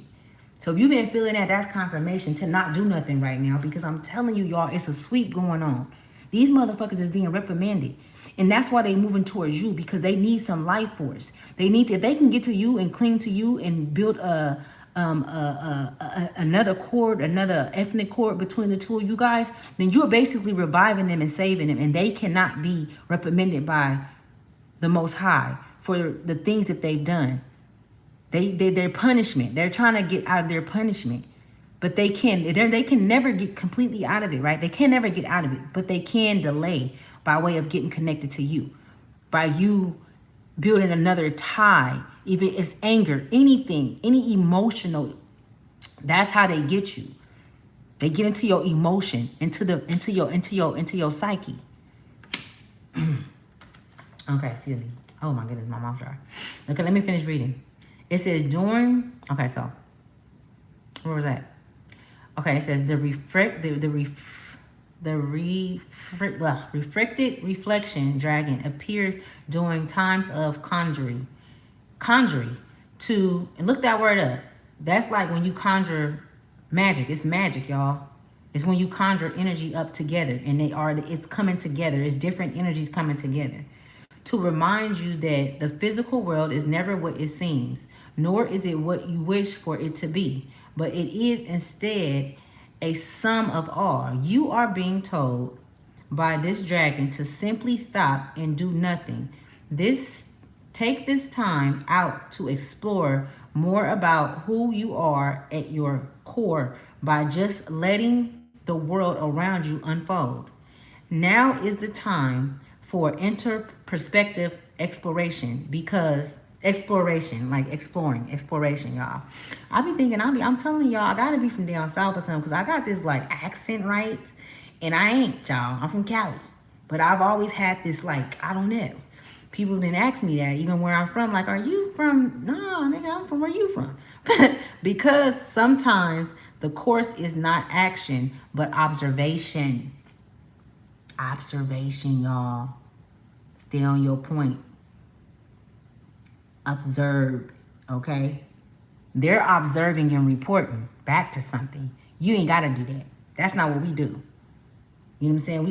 So if you've been feeling that, that's confirmation to not do nothing right now, because I'm telling you, y'all, it's a sweep going on. These motherfuckers is being reprimanded. And that's why they moving towards you, because they need some life force. They need to, if they can get to you and cling to you and build another cord, another ethnic cord between the two of you guys, then you're basically reviving them and saving them. And they cannot be reprimanded by the Most High for the things that they've done. Their punishment. They're trying to get out of their punishment. But they can never get completely out of it, right? They can never get out of it, but they can delay by way of getting connected to you. By you building another tie, even it's anger, anything, any emotional, that's how they get you. They get into your emotion, into your psyche. Okay, excuse me. Oh my goodness, my mouth's dry. Okay, let me finish reading. It says okay, so where was that? Okay, it says the refracted reflection dragon appears during times of conjuring. To, and look that word up. That's like when you conjure magic. It's magic, y'all. It's when you conjure energy up together, and it's coming together. It's different energies coming together. To remind you that the physical world is never what it seems, nor is it what you wish for it to be, but it is instead a sum of all. You are being told by this dragon to simply stop and do nothing. Take this time out to explore more about who you are at your core by just letting the world around you unfold. Now is the time for interperspective exploration, because exploration, y'all. I be thinking, I'm telling y'all, I gotta be from down south or something, because I got this like accent, right? And I ain't, y'all. I'm from Cali. But I've always had this, like, I don't know. People didn't ask me that, even where I'm from. Like, are you from? No, nigga, I'm from where you from. Because sometimes the course is not action, but observation. Observation, y'all. Stay on your point. Observe, okay? They're observing and reporting back to something. You ain't got to do that. That's not what we do. You know what I'm saying?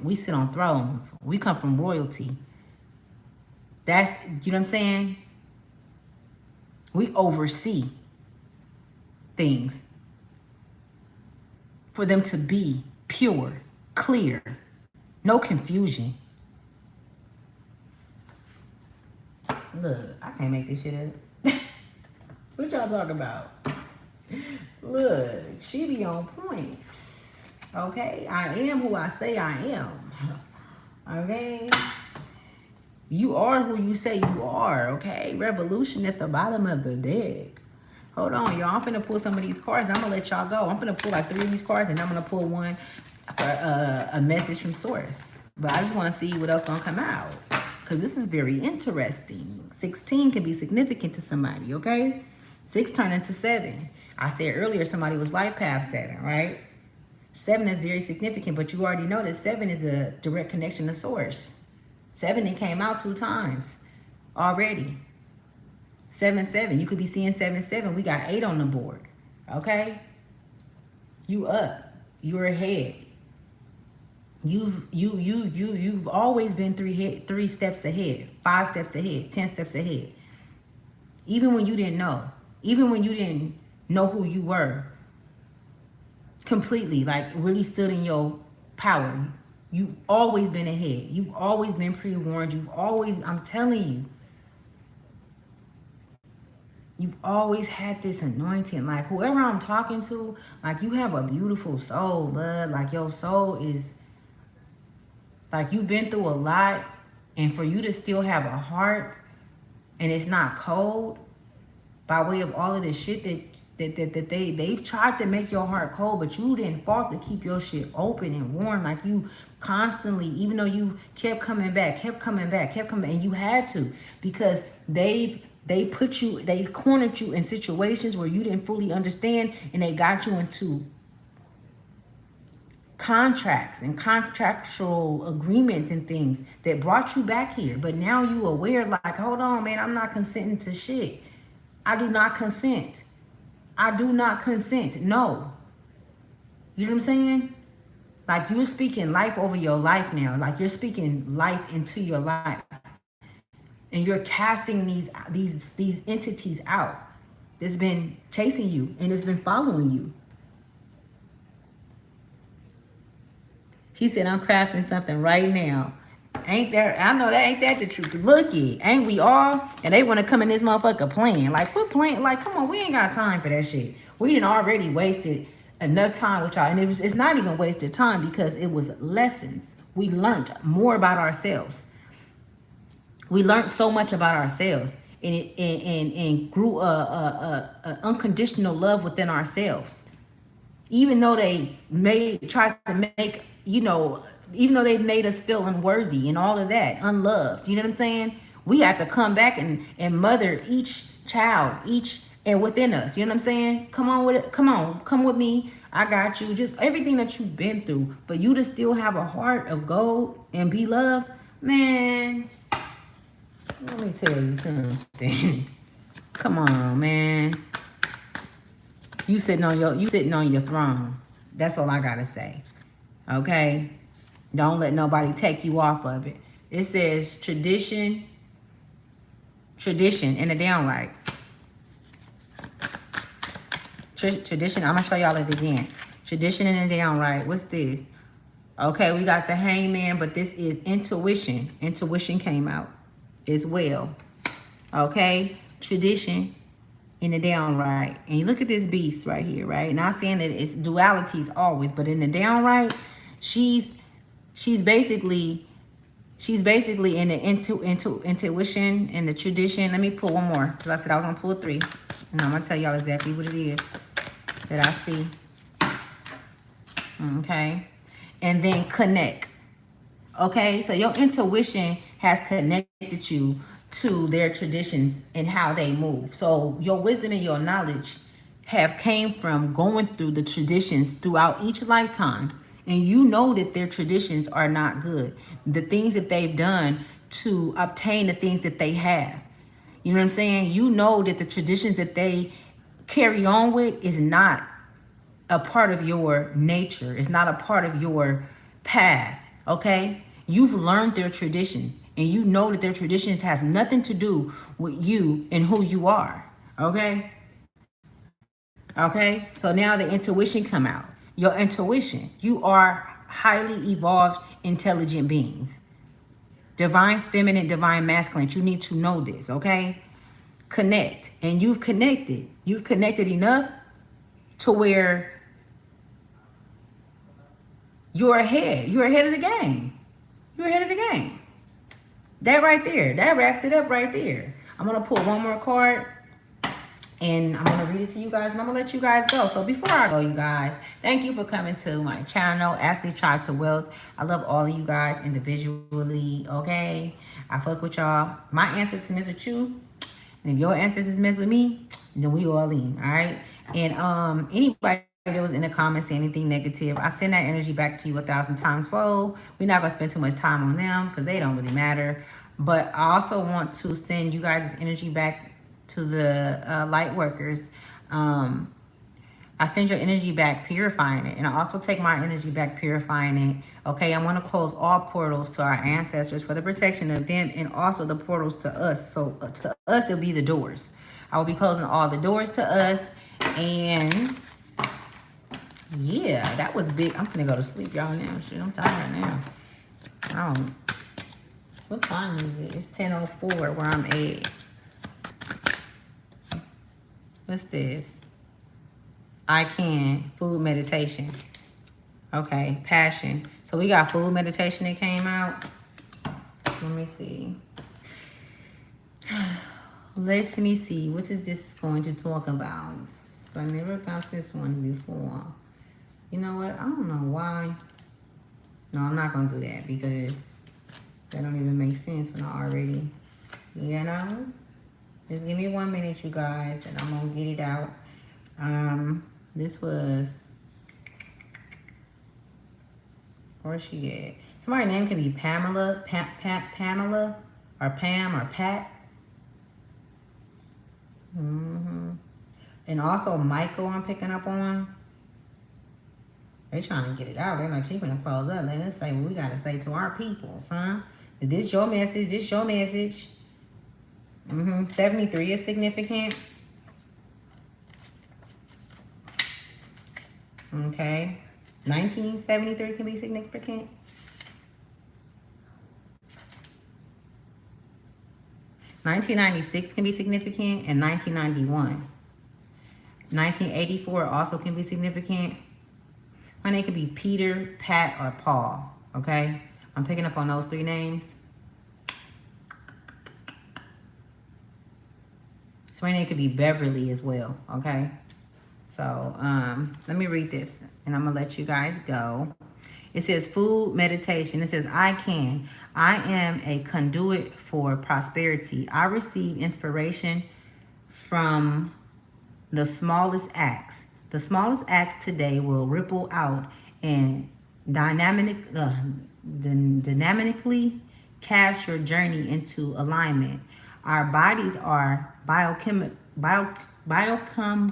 We sit on thrones. We come from royalty. That's, you know what I'm saying? We oversee things for them to be pure, clear, no confusion. Look, I can't make this shit up. What y'all talking about? Look, she be on point. Okay? I am who I say I am. Okay? You are who you say you are, okay? Revolution at the bottom of the deck. Hold on, y'all. I'm finna pull some of these cards. I'm gonna let y'all go. I'm finna pull like 3 of these cards, and I'm gonna pull one for a message from source. But I just want to see what else gonna come out, because this is very interesting. 16 can be significant to somebody, okay? 6 turn into 7. I said earlier somebody was life path 7, right? 7 is very significant, but you already know that 7 is a direct connection to source. 7, it came out 2 times already. 7, 7. You could be seeing 7, 7. We got 8 on the board. Okay? You up. You're ahead. You've always been 3 steps ahead, 5 steps ahead, 10 steps ahead. Even when you didn't know. Even when you didn't know who you were. Completely, like really stood in your power. You've always been ahead. You've always been pre-warned. You've always, I'm telling you, you've always had this anointing. Like whoever I'm talking to, like you have a beautiful soul, bud. Like your soul is, like you've been through a lot, and for you to still have a heart and it's not cold by way of all of this shit that they've tried to make your heart cold, but you didn't fought to keep your shit open and warm. Like you constantly, even though you kept coming back, and you had to, because they cornered you in situations where you didn't fully understand, and they got you into contracts and contractual agreements and things that brought you back here. But now you aware, like, hold on, man, I'm not consenting to shit. I do not consent. I do not consent. No. You know what I'm saying? Like you're speaking life over your life now. Like you're speaking life into your life. And you're casting these entities out that's been chasing you and it's been following you. She said, I'm crafting something right now. Ain't there? I know that ain't that the truth. Look it. Ain't we all? And they want to come in this motherfucker playing. Like, quit playing. Like, come on. We ain't got time for that shit. We done already wasted enough time with y'all. And it's not even wasted time because it was lessons. We learned more about ourselves. We learned so much about ourselves. And grew a unconditional love within ourselves. Even though they tried to make, you know, even though they made us feel unworthy and all of that, unloved, you know what I'm saying? We have to come back and mother each child, and within us, you know what I'm saying? Come on with it. Come with me. I got you. Just everything that you've been through, for you to still have a heart of gold and be loved, man. Let me tell you something. Come on, man. You sitting on your throne. That's all I gotta say. Okay? Don't let nobody take you off of it. It says tradition in the downright. Tradition, I'm gonna show y'all it again. Tradition in the downright. What's this? Okay, we got the hangman, but this is intuition. Intuition came out as well. Okay? Tradition in the downright. And you look at this beast right here, right? Not saying that it's dualities always, but in the downright, she's basically in the intuition and the tradition. Let me pull one more, because I said I was gonna pull 3, and I'm gonna tell y'all exactly what it is that I see. Okay, and then connect. Okay, so your intuition has connected you to their traditions and how they move. So your wisdom and your knowledge have came from going through the traditions throughout each lifetime. And you know that their traditions are not good. The things that they've done to obtain the things that they have. You know what I'm saying? You know that the traditions that they carry on with is not a part of your nature. It's not a part of your path. Okay? You've learned their traditions. And you know that their traditions has nothing to do with you and who you are. Okay? Okay? So now the intuition come out. your intuition. You are highly evolved, intelligent beings. Divine feminine, divine masculine. You need to know this, okay? Connect. And you've connected. You've connected enough to where you're ahead. You're ahead of the game. You're ahead of the game. That right there. That wraps it up right there. I'm going to pull one more card. And I'm going to read it to you guys. And I'm going to let you guys go. So before I go, you guys, thank you for coming to my channel, Ashley Tribe to Wealth. I love all of you guys individually, okay? I fuck with y'all. My answers is messed with you. And if your answers is messed with me, then we all in, all right? And anybody that was in the comments saying anything negative, I send that energy back to you 1,000 times fold. We're not going to spend too much time on them because they don't really matter. But I also want to send you guys' energy back to the light workers. I send your energy back, purifying it. And I also take my energy back, purifying it. Okay, I want to close all portals to our ancestors for the protection of them and also the portals to us. So to us, it'll be the doors. I will be closing all the doors to us. And yeah, that was big. I'm going to go to sleep, y'all, now. Shit, I'm tired now. What time is it? It's 10:04 where I'm at. What's this? I can. Food meditation. Okay. Passion. So we got food meditation that came out. Let me see. Let me see. What is this going to talk about? So I never got this one before. You know what? I don't know why. No, I'm not going to do that because that don't even make sense when I already, you know? Just give me 1 minute, you guys, and I'm going to get it out. This was, where's she at? Somebody's name can be Pamela, Pamela, or Pam, or Pat. And also Michael I'm picking up on. They trying to get it out. They're like, she's going to close up. Let's say what we got to say to our people, son. This your message. This your message. 73 is significant. Okay. 1973 can be significant. 1996 can be significant, and 1991. 1984 also can be significant. My name could be Peter, Pat, or Paul. Okay? I'm picking up on those three names. So my name could be Beverly as well. Okay? So let me read this, and I'm going to let you guys go. It says food meditation. It says, I am a conduit for prosperity. I receive inspiration from the smallest acts. The smallest acts today will ripple out and dynamically cast your journey into alignment. Our bodies are biocom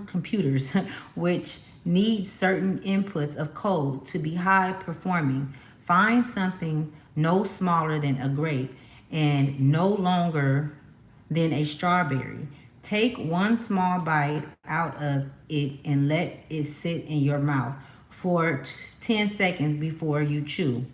computers, which need certain inputs of code to be high performing. Find something no smaller than a grape and no longer than a strawberry. Take one small bite out of it and let it sit in your mouth for 10 seconds before you chew.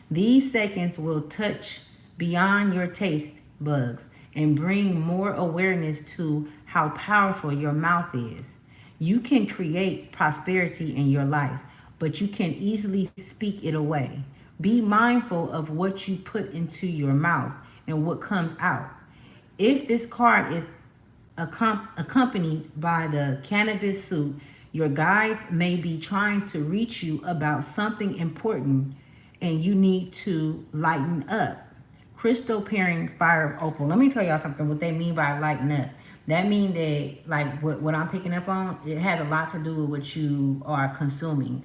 These seconds will touch beyond your taste buds and bring more awareness to how powerful your mouth is. You can create prosperity in your life, but you can easily speak it away. Be mindful of what you put into your mouth and what comes out. If this card is accompanied by the cannabis suit, your guides may be trying to reach you about something important and you need to lighten up. Crystal pairing fire of opal. Let me tell y'all something, what they mean by lighten up. That means that, like, what I'm picking up on, it has a lot to do with what you are consuming.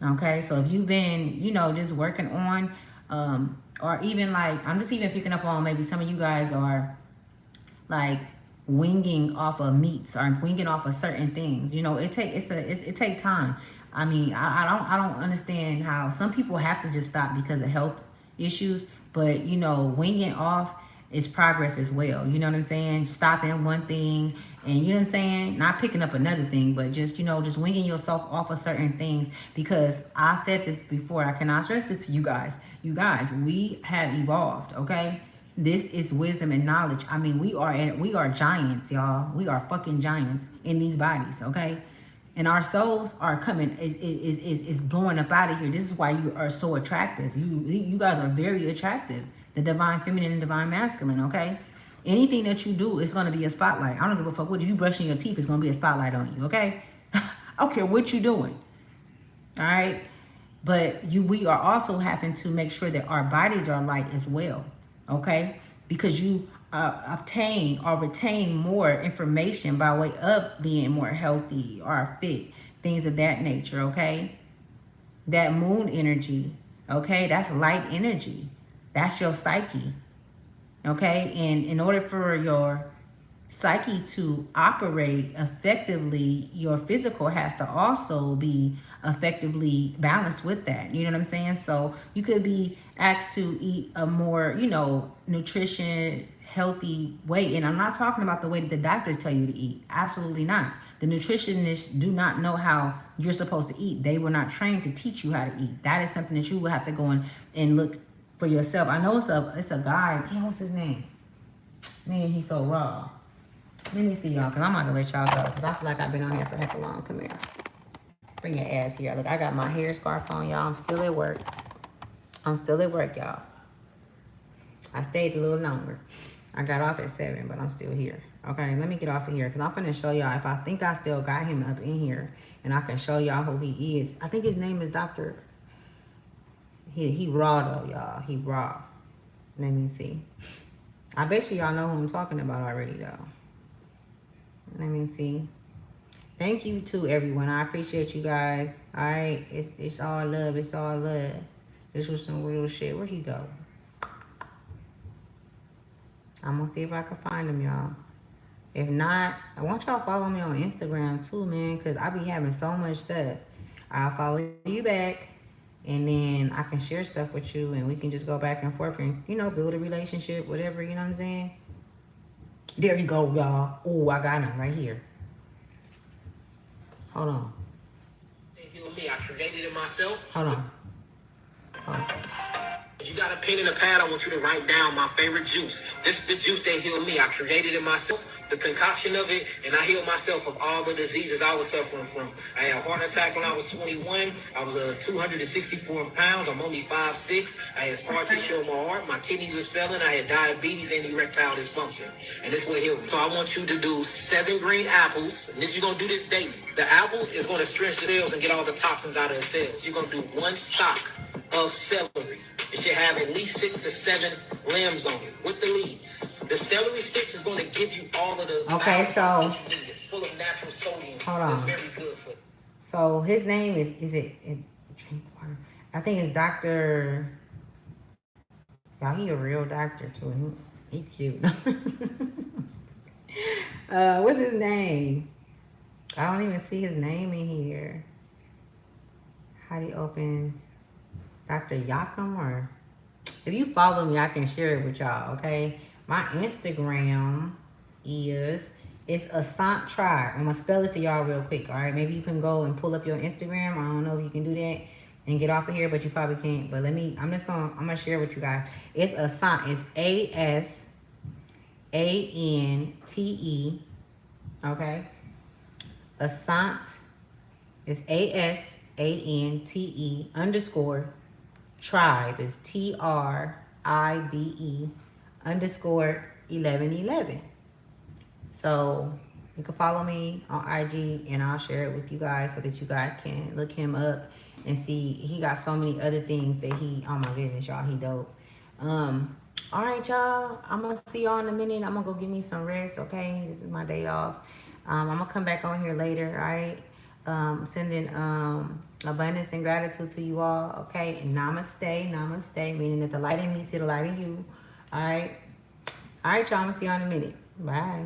Okay, so if you've been, just working on, or even like, I'm just even picking up on maybe some of you guys are like winging off of meats or winging off of certain things. It takes time. I mean, I don't understand how some people have to just stop because of health issues, but winging off is progress as well. You know what I'm saying? Stopping one thing and, you know what I'm saying, not picking up another thing, but just, you know, just winging yourself off of certain things. Because I said this before, I cannot stress this to you guys. You guys, we have evolved, okay? This is wisdom and knowledge. I mean, we are giants, y'all. We are fucking giants in these bodies, okay? And our souls are coming is blowing up out of here. This is why you are so attractive. You guys are very attractive. The divine feminine and divine masculine, okay? Anything that you do is gonna be a spotlight. I don't give a fuck what you brushing your teeth, it's gonna be a spotlight on you, okay? I don't care what you're doing. All right. But we are also having to make sure that our bodies are light as well, okay? Because you obtain or retain more information by way of being more healthy or fit, things of that nature, okay? That moon energy, okay? That's light energy. That's your psyche, okay? And in order for your psyche to operate effectively, your physical has to also be effectively balanced with that. You know what I'm saying? So you could be asked to eat a more, you know, nutrition, healthy way. And I'm not talking about the way that the doctors tell you to eat. Absolutely not. The nutritionists do not know how you're supposed to eat. They were not trained to teach you how to eat. That is something that you will have to go in and look for yourself. I know it's a guy. Damn, what's his name? Man, he's so raw. Let me see y'all, because I'm about to let y'all go, because I feel like I've been on here for heck long. Come here. Bring your ass here. Look, I got my hair scarf on, y'all. I'm still at work. Y'all. I stayed a little longer. I got off at 7, but I'm still here. Okay, let me get off of here, because I'm finna show y'all if I think I still got him up in here, and I can show y'all who he is. I think his name is Dr. He raw, though, y'all. He raw. Let me see. I bet you y'all know who I'm talking about already, though. Let me see. Thank you to everyone. I appreciate you guys. All right. It's all love. It's all love. This was some real shit. Where'd he go? I'm going to see if I can find him, y'all. If not, I want y'all to follow me on Instagram too, man, because I be having so much stuff. I'll follow you back, and then I can share stuff with you, and we can just go back and forth and, you know, build a relationship, whatever, you know what I'm saying? There you go, y'all. Oh, I got him right here. Hold on. Me, I created it myself. Hold on. If you got a pen and a pad, I want you to write down my favorite juice. This is the juice that healed me. I created it myself, the concoction of it, and I healed myself of all the diseases I was suffering from. I had a heart attack when I was 21. I was 264 pounds. I'm only 5'6". I had scar tissue on my heart. My kidneys was failing. I had diabetes and erectile dysfunction. And this will heal me. So I want you to do 7 green apples. And this, you're going to do this daily. The apples is going to stretch the cells and get all the toxins out of the cells. You're going to do 1 stalk of celery. It should have at least 6 to 7 limbs on it with the leaves. The celery sticks is going to give you all of the so it's full of natural sodium. Hold on. It's very good for you. So his name is drink water. I think it's Dr. Y'all, he a real doctor too. He cute. What's his name? I don't even see his name in here. How do you open Dr. Yakum? Or if you follow me, I can share it with y'all, okay? My Instagram is Asant Tribe. I'm gonna spell it for y'all real quick, all right? Maybe you can go and pull up your Instagram. I don't know if you can do that and get off of here, but you probably can't. But I'm gonna share it with you guys. It's Asant. It's ASANTE, okay? Asant is ASANTE _ Tribe is TRIBE _1111. So you can follow me on IG, and I'll share it with you guys so that you guys can look him up and see. He got so many other things that oh my goodness, y'all, he dope. All right, y'all, I'm gonna see y'all in a minute. I'm gonna go give me some rest, okay? This is my day off. I'm gonna come back on here later, all right? Sending abundance and gratitude to you all, okay? And namaste, meaning that the light in me see the light in you. All right, y'all, I'm gonna see y'all in a minute. Bye.